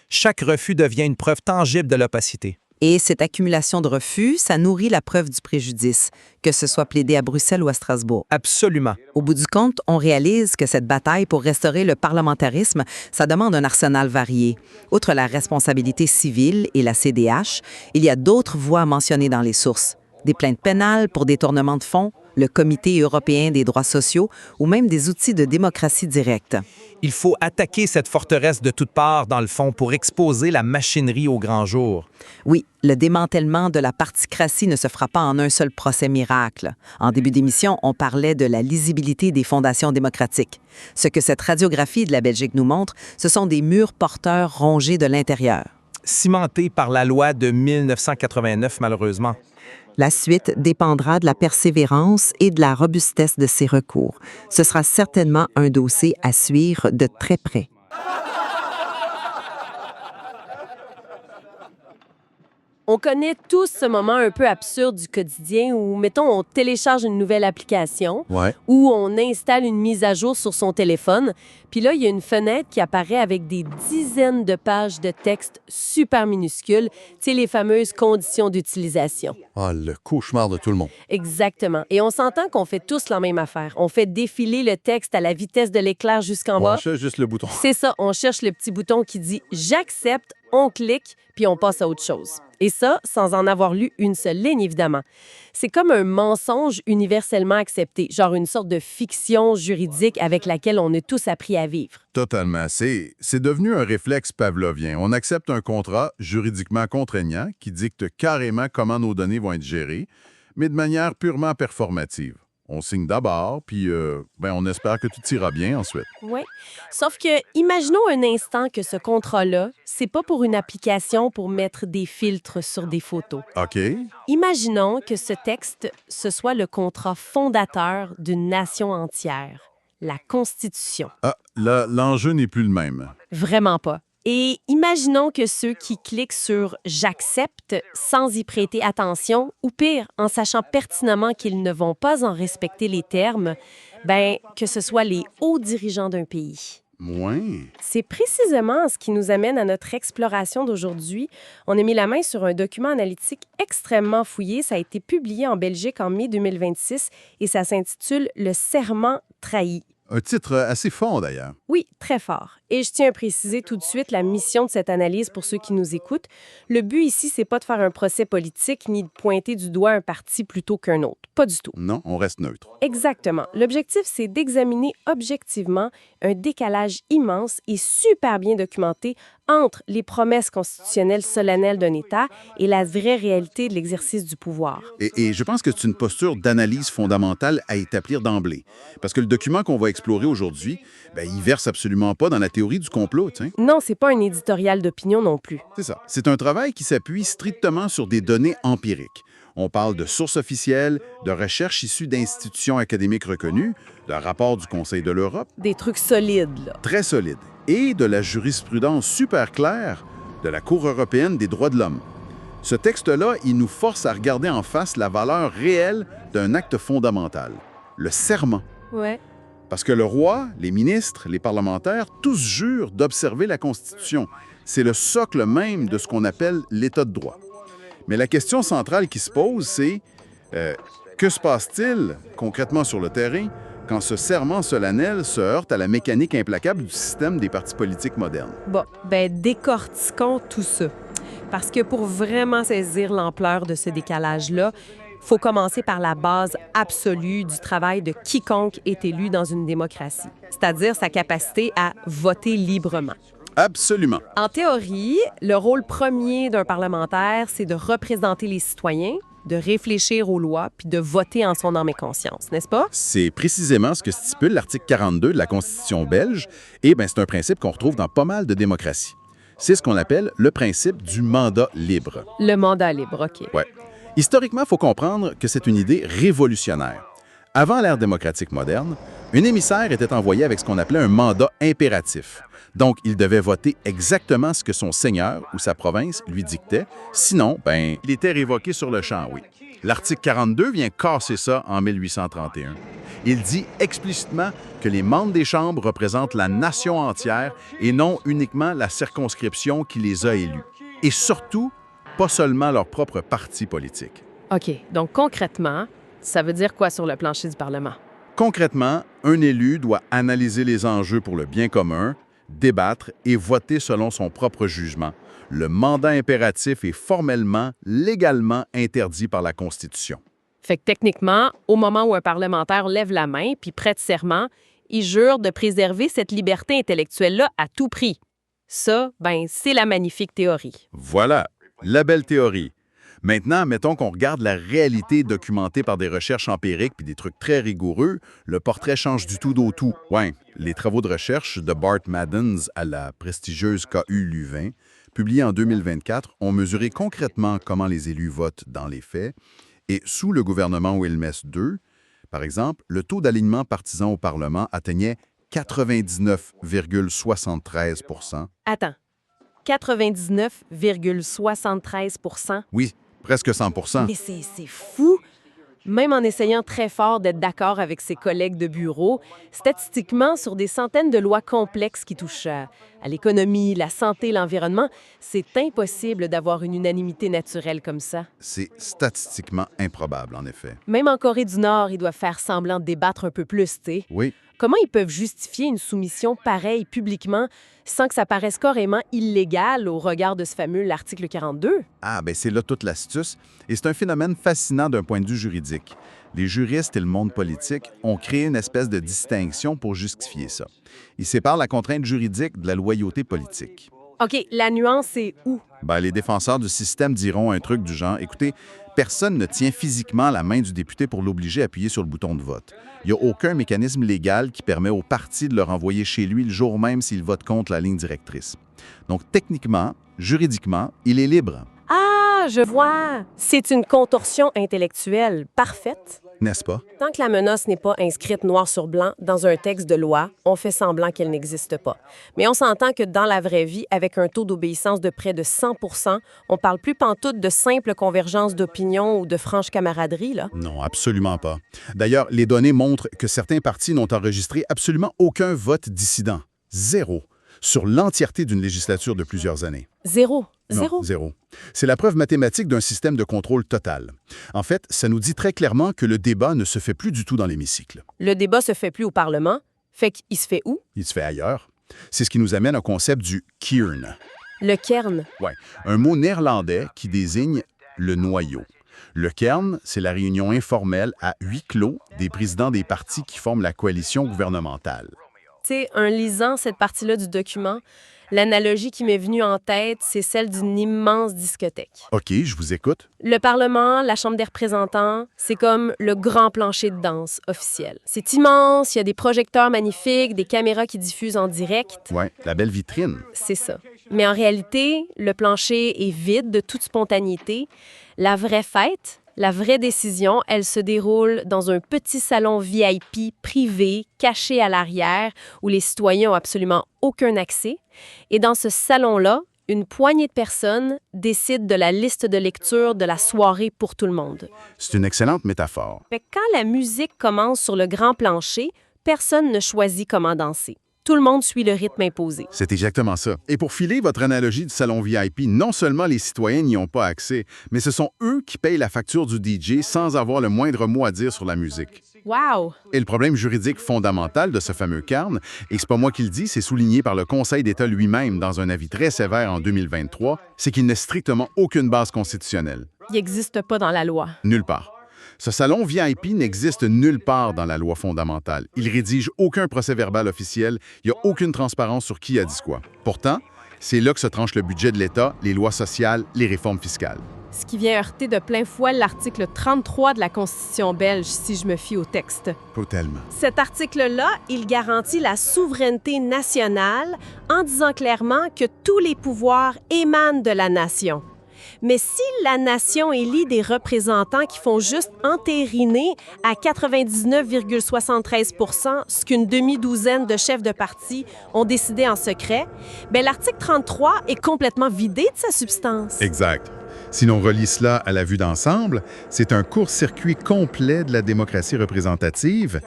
chaque refus devient une preuve tangible de l'opacité. Et cette accumulation de refus, ça nourrit la preuve du préjudice, que ce soit plaidé à Bruxelles ou à Strasbourg. Absolument. Au bout du compte, on réalise que cette bataille pour restaurer le parlementarisme, ça demande un arsenal varié. Outre la responsabilité civile et la CDH, il y a d'autres voies mentionnées dans les sources. Des plaintes pénales pour détournement de fonds, le Comité européen des droits sociaux ou même des outils de démocratie directe. Il faut attaquer cette forteresse de toutes parts, dans le fond, pour exposer la machinerie au grand jour. Oui, le démantèlement de la particratie ne se fera pas en un seul procès miracle. En début d'émission, on parlait de la lisibilité des fondations démocratiques. Ce que cette radiographie de la Belgique nous montre, ce sont des murs porteurs rongés de l'intérieur. Cimentés par la loi de 1989, malheureusement. La suite dépendra de la persévérance et de la robustesse de ces recours. Ce sera certainement un dossier à suivre de très près. On connaît tous ce moment un peu absurde du quotidien où, mettons, on télécharge une nouvelle application ou on installe une mise à jour sur son téléphone. Puis là, il y a une fenêtre qui apparaît avec des dizaines de pages de texte super minuscules, tu sais, les fameuses conditions d'utilisation. Ah, le cauchemar de tout le monde. Exactement. Et on s'entend qu'on fait tous la même affaire. On fait défiler le texte à la vitesse de l'éclair jusqu'en bas. On cherche juste le bouton. C'est ça, on cherche le petit bouton qui dit « J'accepte », on clique, puis on passe à autre chose. Et ça, sans en avoir lu une seule ligne, évidemment. C'est comme un mensonge universellement accepté, genre une sorte de fiction juridique avec laquelle on a tous appris à vivre. Totalement. C'est devenu un réflexe pavlovien. On accepte un contrat juridiquement contraignant qui dicte carrément comment nos données vont être gérées, mais de manière purement performative. On signe d'abord, puis on espère que tout ira bien ensuite. Oui. Sauf que, imaginons un instant que ce contrat-là, c'est pas pour une application pour mettre des filtres sur des photos. OK. Imaginons que ce texte, ce soit le contrat fondateur d'une nation entière, la Constitution. Ah, là, l'enjeu n'est plus le même. Vraiment pas. Et imaginons que ceux qui cliquent sur « J'accepte » sans y prêter attention, ou pire, en sachant pertinemment qu'ils ne vont pas en respecter les termes, que ce soit les hauts dirigeants d'un pays. Ouais. C'est précisément ce qui nous amène à notre exploration d'aujourd'hui. On a mis la main sur un document analytique extrêmement fouillé. Ça a été publié en Belgique en mai 2026 et ça s'intitule « Le serment trahi ». Un titre assez fort, d'ailleurs. Oui, très fort. Et je tiens à préciser tout de suite la mission de cette analyse pour ceux qui nous écoutent. Le but ici, c'est pas de faire un procès politique ni de pointer du doigt un parti plutôt qu'un autre. Pas du tout. Non, on reste neutre. Exactement. L'objectif, c'est d'examiner objectivement un décalage immense et super bien documenté entre les promesses constitutionnelles solennelles d'un État et la vraie réalité de l'exercice du pouvoir. Et je pense que c'est une posture d'analyse fondamentale à établir d'emblée. Parce que le document qu'on va explorer aujourd'hui, il verse absolument pas dans la théorie du complot, tu sais. Non, c'est pas un éditorial d'opinion non plus. C'est ça. C'est un travail qui s'appuie strictement sur des données empiriques. On parle de sources officielles, de recherches issues d'institutions académiques reconnues, de rapports du Conseil de l'Europe. Des trucs solides, là. Très solides. Et de la jurisprudence super claire de la Cour européenne des droits de l'homme. Ce texte-là, il nous force à regarder en face la valeur réelle d'un acte fondamental, le serment. Ouais. Parce que le roi, les ministres, les parlementaires, tous jurent d'observer la Constitution. C'est le socle même de ce qu'on appelle l'État de droit. Mais la question centrale qui se pose, c'est que se passe-t-il concrètement sur le terrain quand ce serment solennel se heurte à la mécanique implacable du système des partis politiques modernes? Bon, décortiquons tout ça. Parce que pour vraiment saisir l'ampleur de ce décalage-là, il faut commencer par la base absolue du travail de quiconque est élu dans une démocratie, c'est-à-dire sa capacité à voter librement. Absolument. En théorie, le rôle premier d'un parlementaire, c'est de représenter les citoyens, de réfléchir aux lois, puis de voter en son âme et conscience, n'est-ce pas? C'est précisément ce que stipule l'article 42 de la Constitution belge, et c'est un principe qu'on retrouve dans pas mal de démocraties. C'est ce qu'on appelle le principe du mandat libre. Le mandat libre, OK. Ouais. Historiquement, il faut comprendre que c'est une idée révolutionnaire. Avant l'ère démocratique moderne, un émissaire était envoyé avec ce qu'on appelait un mandat impératif. Donc, il devait voter exactement ce que son seigneur ou sa province lui dictait. Sinon, il était révoqué sur le champ, oui. L'article 42 vient casser ça en 1831. Il dit explicitement que les membres des chambres représentent la nation entière et non uniquement la circonscription qui les a élus. Et surtout, pas seulement leur propre parti politique. OK. Donc, concrètement, ça veut dire quoi sur le plancher du Parlement? Concrètement, un élu doit analyser les enjeux pour le bien commun, débattre et voter selon son propre jugement. Le mandat impératif est formellement, légalement interdit par la Constitution. Fait que techniquement, au moment où un parlementaire lève la main puis prête serment, il jure de préserver cette liberté intellectuelle-là à tout prix. Ça, c'est la magnifique théorie. Voilà, la belle théorie. Maintenant, mettons qu'on regarde la réalité documentée par des recherches empiriques puis des trucs très rigoureux, le portrait change du tout au tout. Ouais, les travaux de recherche de Bart Maddens à la prestigieuse KU Louvain, publiés en 2024, ont mesuré concrètement comment les élus votent dans les faits. Et sous le gouvernement Wilmès II, par exemple, le taux d'alignement partisan au Parlement atteignait 99,73 %. Attends, 99,73 %? Oui, presque 100 %. Mais c'est fou! Même en essayant très fort d'être d'accord avec ses collègues de bureau, statistiquement, sur des centaines de lois complexes qui touchent à l'économie, la santé, l'environnement, c'est impossible d'avoir une unanimité naturelle comme ça. C'est statistiquement improbable, en effet. Même en Corée du Nord, ils doivent faire semblant de débattre un peu plus, tu sais. Oui. Comment ils peuvent justifier une soumission pareille publiquement sans que ça paraisse carrément illégal au regard de ce fameux l'article 42? Ah, c'est là toute l'astuce. Et c'est un phénomène fascinant d'un point de vue juridique. Les juristes et le monde politique ont créé une espèce de distinction pour justifier ça. Ils séparent la contrainte juridique de la loyauté politique. OK, la nuance, c'est où? Les défenseurs du système diront un truc du genre, écoutez, personne ne tient physiquement la main du député pour l'obliger à appuyer sur le bouton de vote. Il n'y a aucun mécanisme légal qui permet au parti de le renvoyer chez lui le jour même s'il vote contre la ligne directrice. Donc, techniquement, juridiquement, il est libre. Ah, je vois! C'est une contorsion intellectuelle parfaite. N'est-ce pas? Tant que la menace n'est pas inscrite noir sur blanc dans un texte de loi, on fait semblant qu'elle n'existe pas. Mais on s'entend que dans la vraie vie, avec un taux d'obéissance de près de 100 %, on parle plus pantoute de simple convergence d'opinion ou de franche camaraderie, là. Non, absolument pas. D'ailleurs, les données montrent que certains partis n'ont enregistré absolument aucun vote dissident. Zéro. Sur l'entièreté d'une législature de plusieurs années. Zéro. Non, zéro. C'est la preuve mathématique d'un système de contrôle total. En fait, ça nous dit très clairement que le débat ne se fait plus du tout dans l'hémicycle. Le débat se fait plus au Parlement, fait qu'il se fait où? Il se fait ailleurs. C'est ce qui nous amène au concept du kern. Le kern. Oui, un mot néerlandais qui désigne le noyau. Le kern, c'est la réunion informelle à huis clos des présidents des partis qui forment la coalition gouvernementale. Tu sais, en lisant cette partie-là du document, l'analogie qui m'est venue en tête, c'est celle d'une immense discothèque. OK, je vous écoute. Le Parlement, la Chambre des représentants, c'est comme le grand plancher de danse officiel. C'est immense, il y a des projecteurs magnifiques, des caméras qui diffusent en direct. Oui, la belle vitrine. C'est ça. Mais en réalité, le plancher est vide de toute spontanéité. La vraie fête, la vraie décision, elle se déroule dans un petit salon VIP privé, caché à l'arrière, où les citoyens ont absolument aucun accès. Et dans ce salon-là, une poignée de personnes décident de la liste de lecture de la soirée pour tout le monde. C'est une excellente métaphore. Fait que quand la musique commence sur le grand plancher, personne ne choisit comment danser. Tout le monde suit le rythme imposé. C'est exactement ça. Et pour filer votre analogie du salon VIP, non seulement les citoyens n'y ont pas accès, mais ce sont eux qui payent la facture du DJ sans avoir le moindre mot à dire sur la musique. Wow! Et le problème juridique fondamental de ce fameux CARN, et c'est pas moi qui le dis, c'est souligné par le Conseil d'État lui-même dans un avis très sévère en 2023, c'est qu'il n'a strictement aucune base constitutionnelle. Il n'existe pas dans la loi. Nulle part. Ce salon VIP n'existe nulle part dans la loi fondamentale. Il rédige aucun procès-verbal officiel, il n'y a aucune transparence sur qui a dit quoi. Pourtant, c'est là que se tranche le budget de l'État, les lois sociales, les réformes fiscales. Ce qui vient heurter de plein fouet l'article 33 de la Constitution belge, si je me fie au texte. Pas tellement. Cet article-là, il garantit la souveraineté nationale en disant clairement que tous les pouvoirs émanent de la nation. Mais si la nation élit des représentants qui font juste entériner à 99,73 % ce qu'une demi-douzaine de chefs de parti ont décidé en secret, bien, l'article 33 est complètement vidé de sa substance. Exact. Si l'on relie cela à la vue d'ensemble, c'est un court-circuit complet de la démocratie représentative.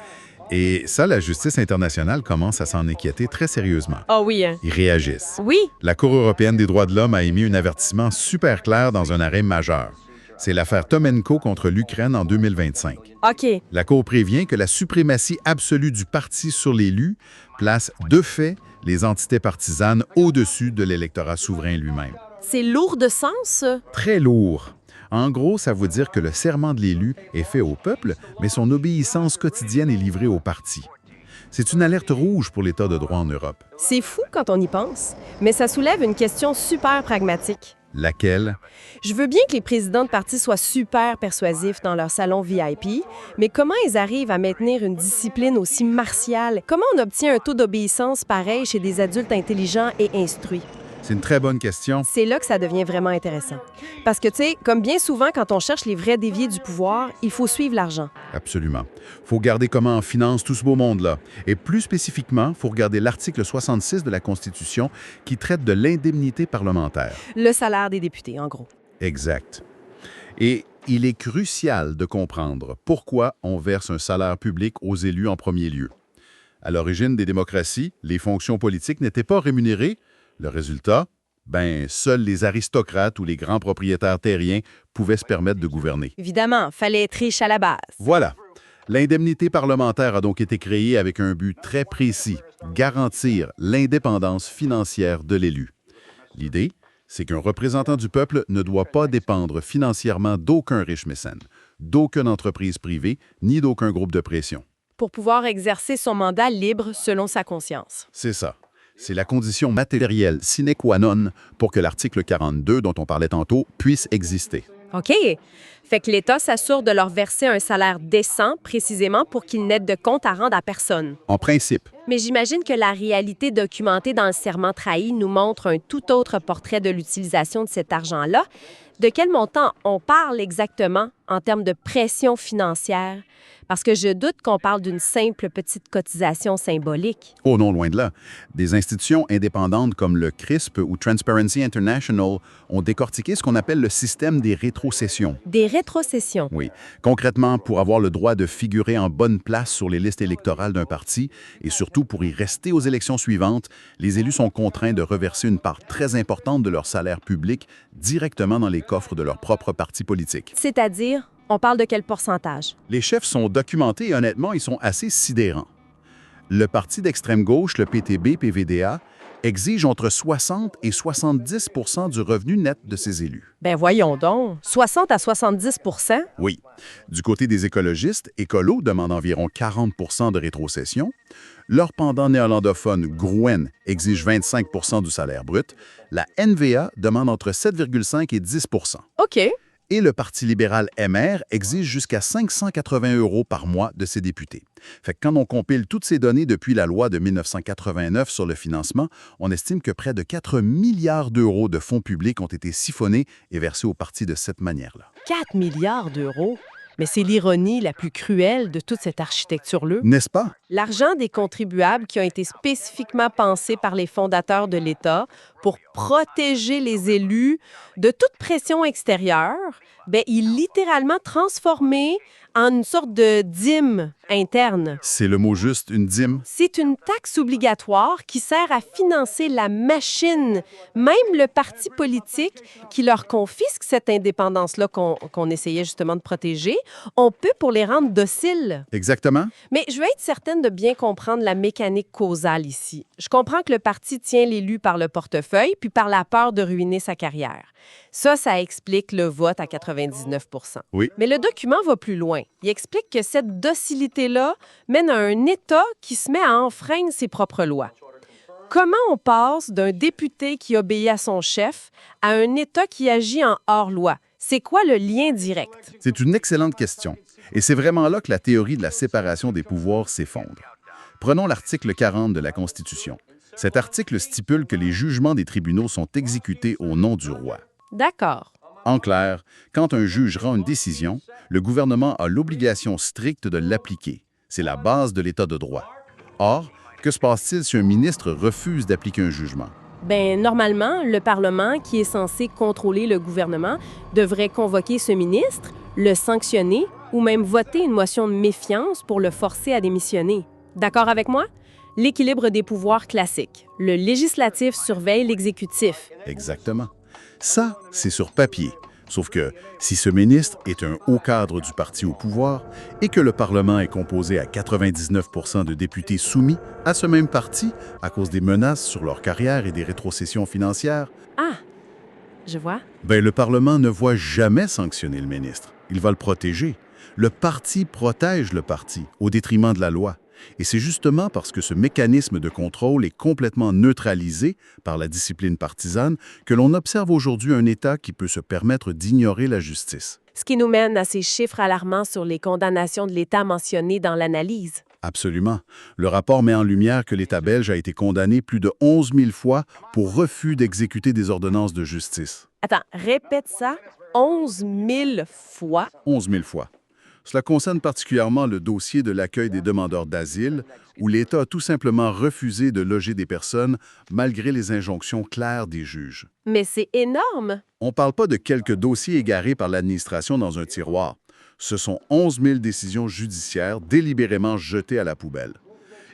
Et ça, la justice internationale commence à s'en inquiéter très sérieusement. Ah oui, hein? Ils réagissent. Oui, La Cour européenne des droits de l'homme a émis un avertissement super clair dans un arrêt majeur. C'est l'affaire Tomenko contre l'Ukraine en 2025. OK. La Cour prévient que la suprématie absolue du parti sur l'élu place de fait les entités partisanes au-dessus de l'électorat souverain lui-même. C'est lourd de sens, ça? Très lourd. En gros, ça veut dire que le serment de l'élu est fait au peuple, mais son obéissance quotidienne est livrée au parti. C'est une alerte rouge pour l'État de droit en Europe. C'est fou quand on y pense, mais ça soulève une question super pragmatique. Laquelle? Je veux bien que les présidents de partis soient super persuasifs dans leur salon VIP, mais comment ils arrivent à maintenir une discipline aussi martiale? Comment on obtient un taux d'obéissance pareil chez des adultes intelligents et instruits? C'est une très bonne question. C'est là que ça devient vraiment intéressant. Parce que, tu sais, comme bien souvent, quand on cherche les vrais déviés du pouvoir, il faut suivre l'argent. Absolument. Faut regarder comment on finance tout ce beau monde-là. Et plus spécifiquement, faut regarder l'article 66 de la Constitution qui traite de l'indemnité parlementaire. Le salaire des députés, en gros. Exact. Et il est crucial de comprendre pourquoi on verse un salaire public aux élus en premier lieu. À l'origine des démocraties, les fonctions politiques n'étaient pas rémunérées. Le résultat? Seuls les aristocrates ou les grands propriétaires terriens pouvaient se permettre de gouverner. Évidemment, fallait être riche à la base. Voilà. L'indemnité parlementaire a donc été créée avec un but très précis, garantir l'indépendance financière de l'élu. L'idée, c'est qu'un représentant du peuple ne doit pas dépendre financièrement d'aucun riche mécène, d'aucune entreprise privée, ni d'aucun groupe de pression. Pour pouvoir exercer son mandat libre selon sa conscience. C'est ça. C'est la condition matérielle sine qua non pour que l'article 42, dont on parlait tantôt, puisse exister. OK. Fait que l'État s'assure de leur verser un salaire décent, précisément pour qu'ils n'aient de compte à rendre à personne. En principe. Mais j'imagine que la réalité documentée dans le serment trahi nous montre un tout autre portrait de l'utilisation de cet argent-là. De quel montant on parle exactement en termes de pression financière? Parce que je doute qu'on parle d'une simple petite cotisation symbolique. Oh non, loin de là. Des institutions indépendantes comme le CRISP ou Transparency International ont décortiqué ce qu'on appelle le système des rétrocessions. Des rétrocessions. Oui. Concrètement, pour avoir le droit de figurer en bonne place sur les listes électorales d'un parti et surtout pour y rester aux élections suivantes, les élus sont contraints de reverser une part très importante de leur salaire public directement dans les coffres de leur propre parti politique. C'est-à-dire, on parle de quel pourcentage? Les chefs sont documentés et honnêtement, ils sont assez sidérants. Le parti d'extrême gauche, le PTB-PVDA, exige entre 60 et 70 % du revenu net de ses élus. Ben voyons donc, 60 à 70 %? Oui. Du côté des écologistes, Écolo demande environ 40 % de rétrocession. Leur pendant néerlandophone, Groen, exige 25 % du salaire brut. La NVA demande entre 7,5 et 10 %. OK. Et le Parti libéral MR exige jusqu'à 580 € par mois de ses députés. Fait que quand on compile toutes ces données depuis la loi de 1989 sur le financement, on estime que près de 4 milliards d'euros de fonds publics ont été siphonnés et versés aux partis de cette manière-là. 4 milliards d'euros? Mais c'est l'ironie la plus cruelle de toute cette architecture-là. N'est-ce pas? L'argent des contribuables qui ont été spécifiquement pensés par les fondateurs de l'État pour protéger les élus de toute pression extérieure, ben, il est littéralement transformé en une sorte de dîme interne. C'est le mot juste, une dîme. C'est une taxe obligatoire qui sert à financer la machine, même le parti politique qui leur confisque cette indépendance-là qu'on essayait justement de protéger, on peut pour les rendre dociles. Exactement. Mais je veux être certaine de bien comprendre la mécanique causale ici. Je comprends que le parti tient l'élu par le portefeuille puis par la peur de ruiner sa carrière. Ça explique le vote à 99 %. Oui. Mais le document va plus loin. Il explique que cette docilité-là mène à un État qui se met à enfreindre ses propres lois. Comment on passe d'un député qui obéit à son chef à un État qui agit en hors-loi? C'est quoi le lien direct? C'est une excellente question. Et c'est vraiment là que la théorie de la séparation des pouvoirs s'effondre. Prenons l'article 40 de la Constitution. Cet article stipule que les jugements des tribunaux sont exécutés au nom du roi. D'accord. En clair, quand un juge rend une décision, le gouvernement a l'obligation stricte de l'appliquer. C'est la base de l'État de droit. Or, que se passe-t-il si un ministre refuse d'appliquer un jugement? Bien, normalement, le Parlement, qui est censé contrôler le gouvernement, devrait convoquer ce ministre, le sanctionner ou même voter une motion de méfiance pour le forcer à démissionner. D'accord avec moi? L'équilibre des pouvoirs classique. Le législatif surveille l'exécutif. Exactement. Ça, c'est sur papier. Sauf que si ce ministre est un haut cadre du parti au pouvoir et que le Parlement est composé à 99 % de députés soumis à ce même parti à cause des menaces sur leur carrière et des rétrocessions financières, Ah, je vois. le Parlement ne voit jamais sanctionner le ministre. Il va le protéger. Le parti protège le parti au détriment de la loi. Et c'est justement parce que ce mécanisme de contrôle est complètement neutralisé par la discipline partisane que l'on observe aujourd'hui un État qui peut se permettre d'ignorer la justice. Ce qui nous mène à ces chiffres alarmants sur les condamnations de l'État mentionnées dans l'analyse. Absolument. Le rapport met en lumière que l'État belge a été condamné plus de 11 000 fois pour refus d'exécuter des ordonnances de justice. Attends, répète ça. 11 000 fois. 11 000 fois. Cela concerne particulièrement le dossier de l'accueil des demandeurs d'asile, où l'État a tout simplement refusé de loger des personnes malgré les injonctions claires des juges. Mais c'est énorme. On ne parle pas de quelques dossiers égarés par l'administration dans un tiroir. Ce sont 11 000 décisions judiciaires délibérément jetées à la poubelle.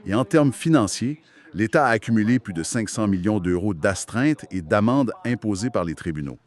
Et en termes financiers, l'État a accumulé plus de 500 millions d'euros d'astreintes et d'amendes imposées par les tribunaux.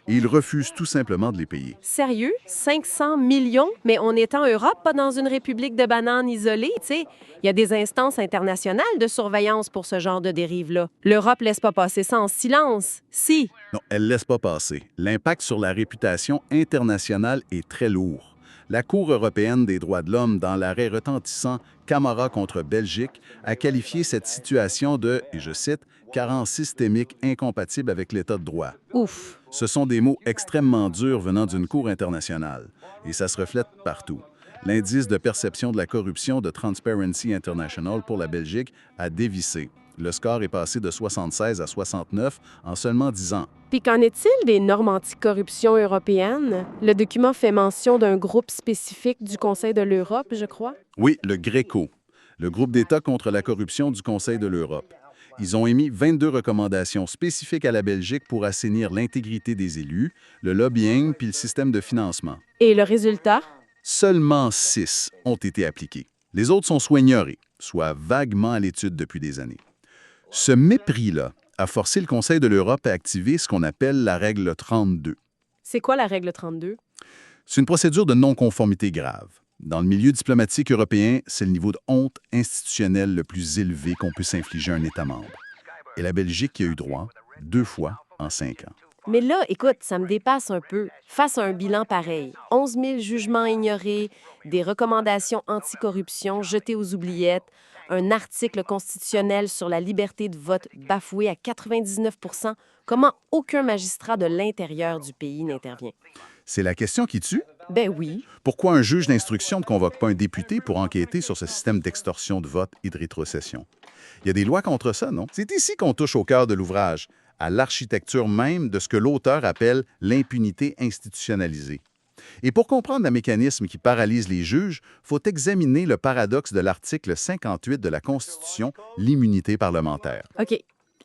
Et il refuse tout simplement de les payer. Sérieux? 500 millions? Mais on est en Europe, pas dans une république de bananes isolée, tu sais. Il y a des instances internationales de surveillance pour ce genre de dérive-là. L'Europe laisse pas passer ça en silence. Si. Non, elle ne laisse pas passer. L'impact sur la réputation internationale est très lourd. La Cour européenne des droits de l'homme, dans l'arrêt retentissant Camara contre Belgique, a qualifié cette situation de, et je cite, « carence systémique incompatible avec l'État de droit ». Ouf. Ce sont des mots extrêmement durs venant d'une cour internationale, et ça se reflète partout. L'indice de perception de la corruption de Transparency International pour la Belgique a dévissé. Le score est passé de 76 à 69 en seulement 10 ans. Puis qu'en est-il des normes anticorruption européennes? Le document fait mention d'un groupe spécifique du Conseil de l'Europe, je crois. Oui, le GRECO, le groupe d'États contre la corruption du Conseil de l'Europe. Ils ont émis 22 recommandations spécifiques à la Belgique pour assainir l'intégrité des élus, le lobbying puis le système de financement. Et le résultat? Seulement 6 ont été appliqués. Les autres sont soit ignorés, soit vaguement à l'étude depuis des années. Ce mépris-là a forcé le Conseil de l'Europe à activer ce qu'on appelle la règle 32. C'est quoi la règle 32? C'est une procédure de non-conformité grave. Dans le milieu diplomatique européen, c'est le niveau de honte institutionnelle le plus élevé qu'on puisse infliger à un État membre. Et la Belgique y a eu droit 2 fois en 5 ans. Mais là, écoute, ça me dépasse un peu. Face à un bilan pareil, 11 000 jugements ignorés, des recommandations anticorruption jetées aux oubliettes, un article constitutionnel sur la liberté de vote bafoué à 99 %, comment aucun magistrat de l'intérieur du pays n'intervient? C'est la question qui tue. Ben oui. Pourquoi un juge d'instruction ne convoque pas un député pour enquêter sur ce système d'extorsion de vote et de rétrocession? Il y a des lois contre ça, non? C'est ici qu'on touche au cœur de l'ouvrage, à l'architecture même de ce que l'auteur appelle l'impunité institutionnalisée. Et pour comprendre le mécanisme qui paralyse les juges, il faut examiner le paradoxe de l'article 58 de la Constitution, l'immunité parlementaire. OK.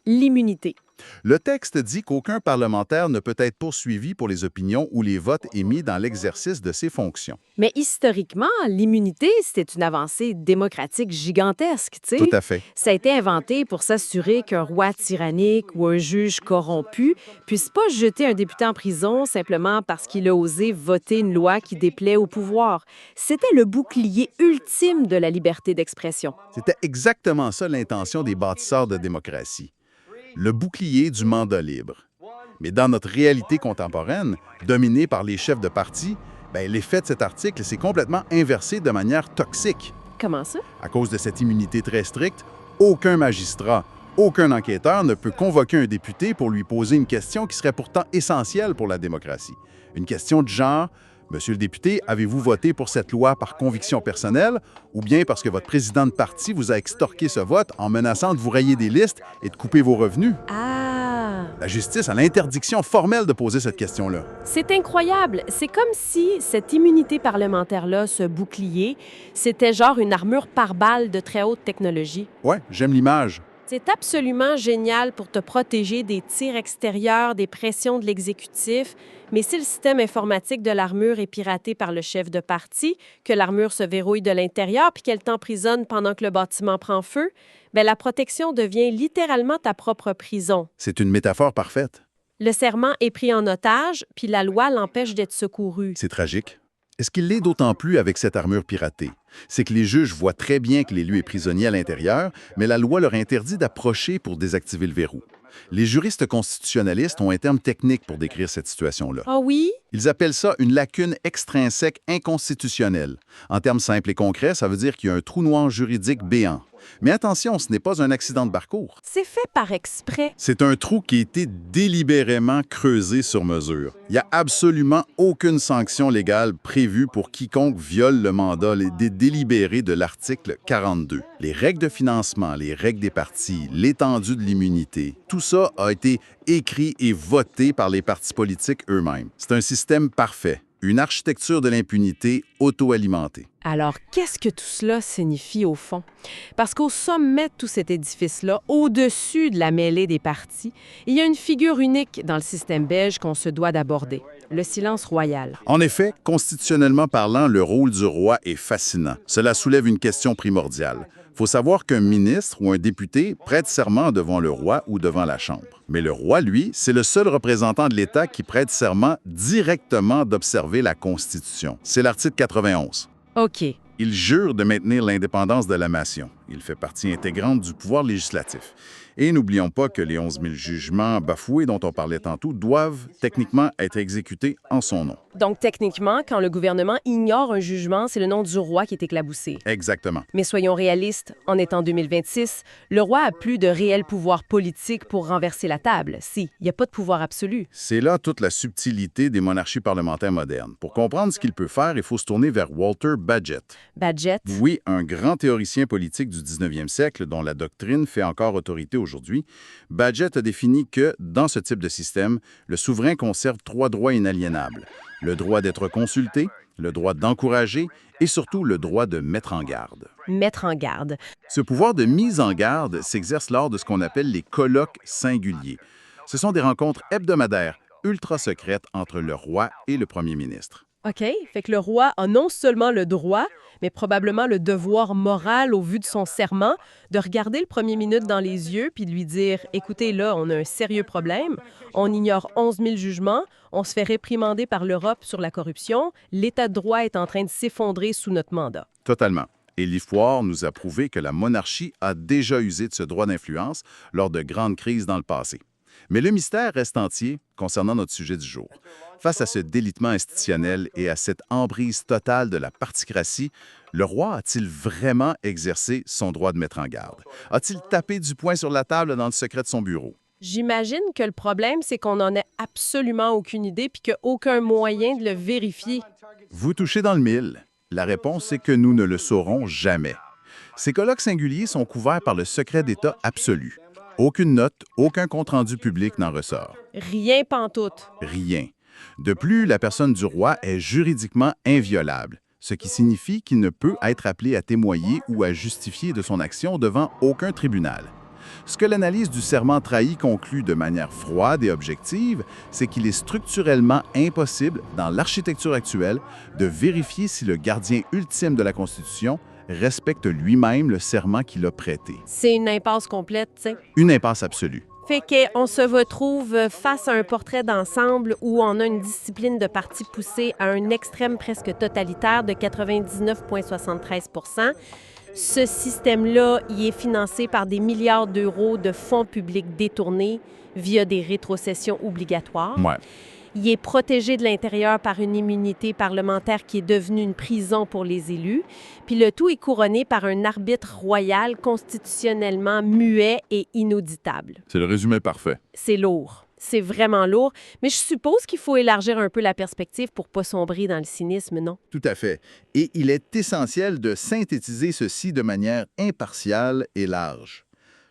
L'immunité. Le texte dit qu'aucun parlementaire ne peut être poursuivi pour les opinions ou les votes émis dans l'exercice de ses fonctions. Mais historiquement, l'immunité, c'était une avancée démocratique gigantesque, tu sais. Tout à fait. Ça a été inventé pour s'assurer qu'un roi tyrannique ou un juge corrompu puisse pas jeter un député en prison simplement parce qu'il a osé voter une loi qui déplaît au pouvoir. C'était le bouclier ultime de la liberté d'expression. C'était exactement ça l'intention des bâtisseurs de démocratie. Le bouclier du mandat libre. Mais dans notre réalité contemporaine, dominée par les chefs de parti, l'effet de cet article s'est complètement inversé de manière toxique. Comment ça? À cause de cette immunité très stricte, aucun magistrat, aucun enquêteur ne peut convoquer un député pour lui poser une question qui serait pourtant essentielle pour la démocratie. Une question du genre « Monsieur le député, avez-vous voté pour cette loi par conviction personnelle ou bien parce que votre président de parti vous a extorqué ce vote en menaçant de vous rayer des listes et de couper vos revenus? » Ah! La justice a l'interdiction formelle de poser cette question-là. C'est incroyable. C'est comme si cette immunité parlementaire-là, ce bouclier, c'était genre une armure pare-balles de très haute technologie. Ouais, j'aime l'image. C'est absolument génial pour te protéger des tirs extérieurs, des pressions de l'exécutif, mais si le système informatique de l'armure est piraté par le chef de parti, que l'armure se verrouille de l'intérieur puis qu'elle t'emprisonne pendant que le bâtiment prend feu, la protection devient littéralement ta propre prison. C'est une métaphore parfaite. Le serment est pris en otage, puis la loi l'empêche d'être secouru. C'est tragique. Est-ce qu'il l'est d'autant plus avec cette armure piratée? C'est que les juges voient très bien que l'élu est prisonnier à l'intérieur, mais la loi leur interdit d'approcher pour désactiver le verrou. Les juristes constitutionnalistes ont un terme technique pour décrire cette situation-là. Ah oui? Ils appellent ça une lacune extrinsèque inconstitutionnelle. En termes simples et concrets, ça veut dire qu'il y a un trou noir juridique béant. Mais attention, ce n'est pas un accident de parcours. C'est fait par exprès. C'est un trou qui a été délibérément creusé sur mesure. Il n'y a absolument aucune sanction légale prévue pour quiconque viole le mandat délibéré de l'article 42. Les règles de financement, les règles des partis, l'étendue de l'immunité, tout ça a été écrit et voté par les partis politiques eux-mêmes. C'est un système parfait. Une architecture de l'impunité auto-alimentée. Alors, qu'est-ce que tout cela signifie au fond? Parce qu'au sommet de tout cet édifice-là, au-dessus de la mêlée des partis, il y a une figure unique dans le système belge qu'on se doit d'aborder, le silence royal. En effet, constitutionnellement parlant, le rôle du roi est fascinant. Cela soulève une question primordiale. Il faut savoir qu'un ministre ou un député prête serment devant le roi ou devant la Chambre. Mais le roi, lui, c'est le seul représentant de l'État qui prête serment directement d'observer la Constitution. C'est l'article 91. OK. Il jure de maintenir l'indépendance de la nation. Il fait partie intégrante du pouvoir législatif. Et n'oublions pas que les 11 000 jugements bafoués dont on parlait tantôt doivent techniquement être exécutés en son nom. Donc, techniquement, quand le gouvernement ignore un jugement, c'est le nom du roi qui est éclaboussé. Exactement. Mais soyons réalistes, en étant 2026, le roi a plus de réel pouvoir politique pour renverser la table. Si, il n'y a pas de pouvoir absolu. C'est là toute la subtilité des monarchies parlementaires modernes. Pour comprendre ce qu'il peut faire, il faut se tourner vers Walter Bagehot. Bagehot? Oui, un grand théoricien politique du 19e siècle dont la doctrine fait encore autorité aujourd'hui. Bagehot a défini que, dans ce type de système, le souverain conserve 3 droits inaliénables. Le droit d'être consulté, le droit d'encourager et surtout le droit de mettre en garde. Mettre en garde. Ce pouvoir de mise en garde s'exerce lors de ce qu'on appelle les colloques singuliers. Ce sont des rencontres hebdomadaires, ultra secrètes entre le roi et le premier ministre. OK, fait que le roi a non seulement le droit, mais probablement le devoir moral au vu de son serment de regarder le premier ministre dans les yeux puis de lui dire « Écoutez, là, on a un sérieux problème, on ignore 11 000 jugements, on se fait réprimander par l'Europe sur la corruption, l'État de droit est en train de s'effondrer sous notre mandat. » Totalement. Et l'histoire nous a prouvé que la monarchie a déjà usé de ce droit d'influence lors de grandes crises dans le passé. Mais le mystère reste entier concernant notre sujet du jour. Face à ce délitement institutionnel et à cette emprise totale de la particratie, le roi a-t-il vraiment exercé son droit de mettre en garde? A-t-il tapé du poing sur la table dans le secret de son bureau? J'imagine que le problème, c'est qu'on n'en a absolument aucune idée puis qu'il n'y a aucun moyen de le vérifier. Vous touchez dans le mille. La réponse est que nous ne le saurons jamais. Ces colloques singuliers sont couverts par le secret d'État absolu. Aucune note, aucun compte-rendu public n'en ressort. Rien pantoute. Rien. De plus, la personne du roi est juridiquement inviolable, ce qui signifie qu'il ne peut être appelé à témoigner ou à justifier de son action devant aucun tribunal. Ce que l'analyse du serment trahi conclut de manière froide et objective, c'est qu'il est structurellement impossible, dans l'architecture actuelle, de vérifier si le gardien ultime de la Constitution respecte lui-même le serment qu'il a prêté. C'est une impasse complète, tu sais. Une impasse absolue. Fait qu'on se retrouve face à un portrait d'ensemble où on a une discipline de parti poussée à un extrême presque totalitaire de 99,73 %. Ce système-là, il est financé par des milliards d'euros de fonds publics détournés via des rétrocessions obligatoires. Ouais. Il est protégé de l'intérieur par une immunité parlementaire qui est devenue une prison pour les élus. Puis le tout est couronné par un arbitre royal constitutionnellement muet et inauditable. C'est le résumé parfait. C'est lourd. C'est vraiment lourd. Mais je suppose qu'il faut élargir un peu la perspective pour pas sombrer dans le cynisme, non? Tout à fait. Et il est essentiel de synthétiser ceci de manière impartiale et large.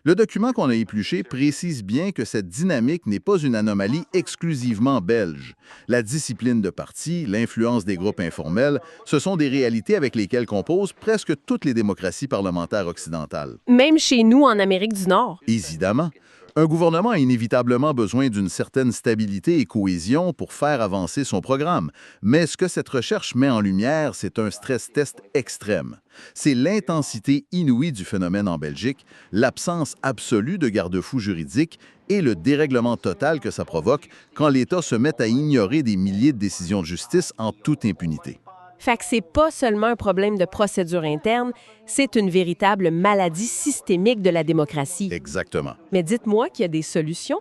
Le document qu'on a épluché précise bien que cette dynamique n'est pas une anomalie exclusivement belge. La discipline de parti, l'influence des groupes informels, ce sont des réalités avec lesquelles composent presque toutes les démocraties parlementaires occidentales. Même chez nous, en Amérique du Nord. Évidemment. Un gouvernement a inévitablement besoin d'une certaine stabilité et cohésion pour faire avancer son programme. Mais ce que cette recherche met en lumière, c'est un stress test extrême. C'est l'intensité inouïe du phénomène en Belgique, l'absence absolue de garde-fous juridiques et le dérèglement total que ça provoque quand l'État se met à ignorer des milliers de décisions de justice en toute impunité. Fait que c'est pas seulement un problème de procédure interne, c'est une véritable maladie systémique de la démocratie. Exactement. Mais dites-moi qu'il y a des solutions.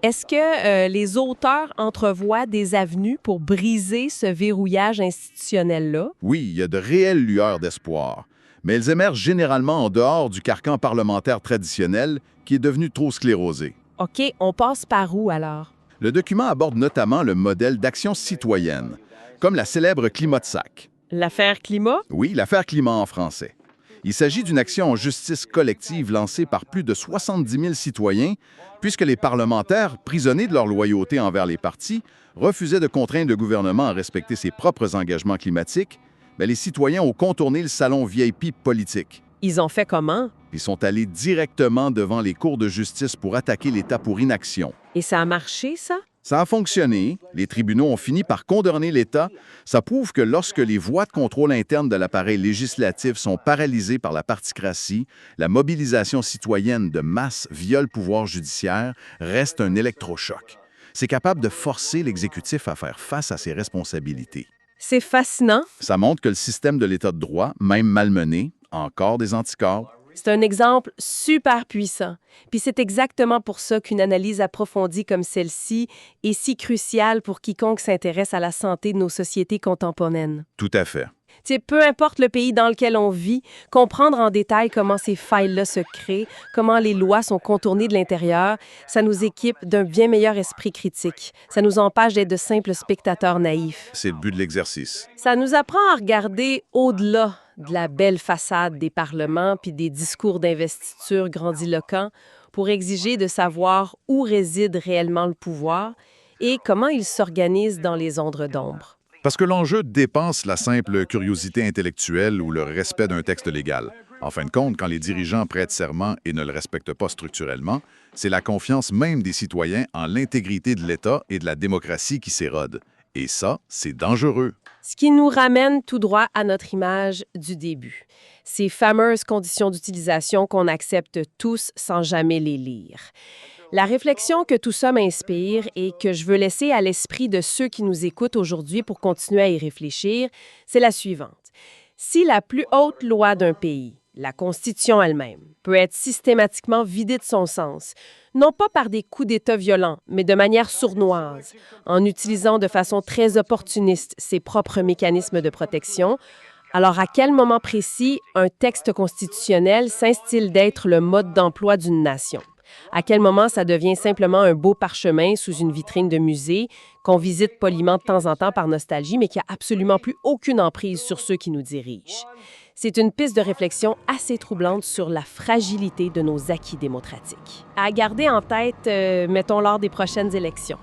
Est-ce que les auteurs entrevoient des avenues pour briser ce verrouillage institutionnel-là? Oui, il y a de réelles lueurs d'espoir. Mais elles émergent généralement en dehors du carcan parlementaire traditionnel qui est devenu trop sclérosé. OK, on passe par où alors? Le document aborde notamment le modèle d'action citoyenne, comme la célèbre Climat-Sac. L'affaire climat? Oui, l'affaire climat en français. Il s'agit d'une action en justice collective lancée par plus de 70 000 citoyens, puisque les parlementaires, prisonniers de leur loyauté envers les partis, refusaient de contraindre le gouvernement à respecter ses propres engagements climatiques, mais les citoyens ont contourné le salon VIP politique. Ils ont fait comment? Ils sont allés directement devant les cours de justice pour attaquer l'État pour inaction. Et ça a marché, ça? Ça a fonctionné, les tribunaux ont fini par condamner l'État. Ça prouve que lorsque les voies de contrôle interne de l'appareil législatif sont paralysées par la particratie, la mobilisation citoyenne de masse via le pouvoir judiciaire reste un électrochoc. C'est capable de forcer l'exécutif à faire face à ses responsabilités. C'est fascinant. Ça montre que le système de l'État de droit, même malmené, a encore des anticorps. C'est un exemple super puissant. Puis c'est exactement pour ça qu'une analyse approfondie comme celle-ci est si cruciale pour quiconque s'intéresse à la santé de nos sociétés contemporaines. Tout à fait. Tu sais, peu importe le pays dans lequel on vit, comprendre en détail comment ces failles-là se créent, comment les lois sont contournées de l'intérieur, ça nous équipe d'un bien meilleur esprit critique. Ça nous empêche d'être de simples spectateurs naïfs. C'est le but de l'exercice. Ça nous apprend à regarder au-delà de la belle façade des parlements puis des discours d'investiture grandiloquents pour exiger de savoir où réside réellement le pouvoir et comment il s'organise dans les ombres d'ombre. Parce que l'enjeu dépasse la simple curiosité intellectuelle ou le respect d'un texte légal. En fin de compte, quand les dirigeants prêtent serment et ne le respectent pas structurellement, c'est la confiance même des citoyens en l'intégrité de l'État et de la démocratie qui s'érode. Et ça, c'est dangereux. Ce qui nous ramène tout droit à notre image du début. Ces fameuses conditions d'utilisation qu'on accepte tous sans jamais les lire. La réflexion que tout ça m'inspire et que je veux laisser à l'esprit de ceux qui nous écoutent aujourd'hui pour continuer à y réfléchir, c'est la suivante. Si la plus haute loi d'un pays, la Constitution elle-même, peut être systématiquement vidée de son sens, non pas par des coups d'État violents, mais de manière sournoise, en utilisant de façon très opportuniste ses propres mécanismes de protection, alors à quel moment précis un texte constitutionnel s'instille d'être le mode d'emploi d'une nation? À quel moment ça devient simplement un beau parchemin sous une vitrine de musée qu'on visite poliment de temps en temps par nostalgie, mais qui n'a absolument plus aucune emprise sur ceux qui nous dirigent? C'est une piste de réflexion assez troublante sur la fragilité de nos acquis démocratiques. À garder en tête, mettons, lors des prochaines élections.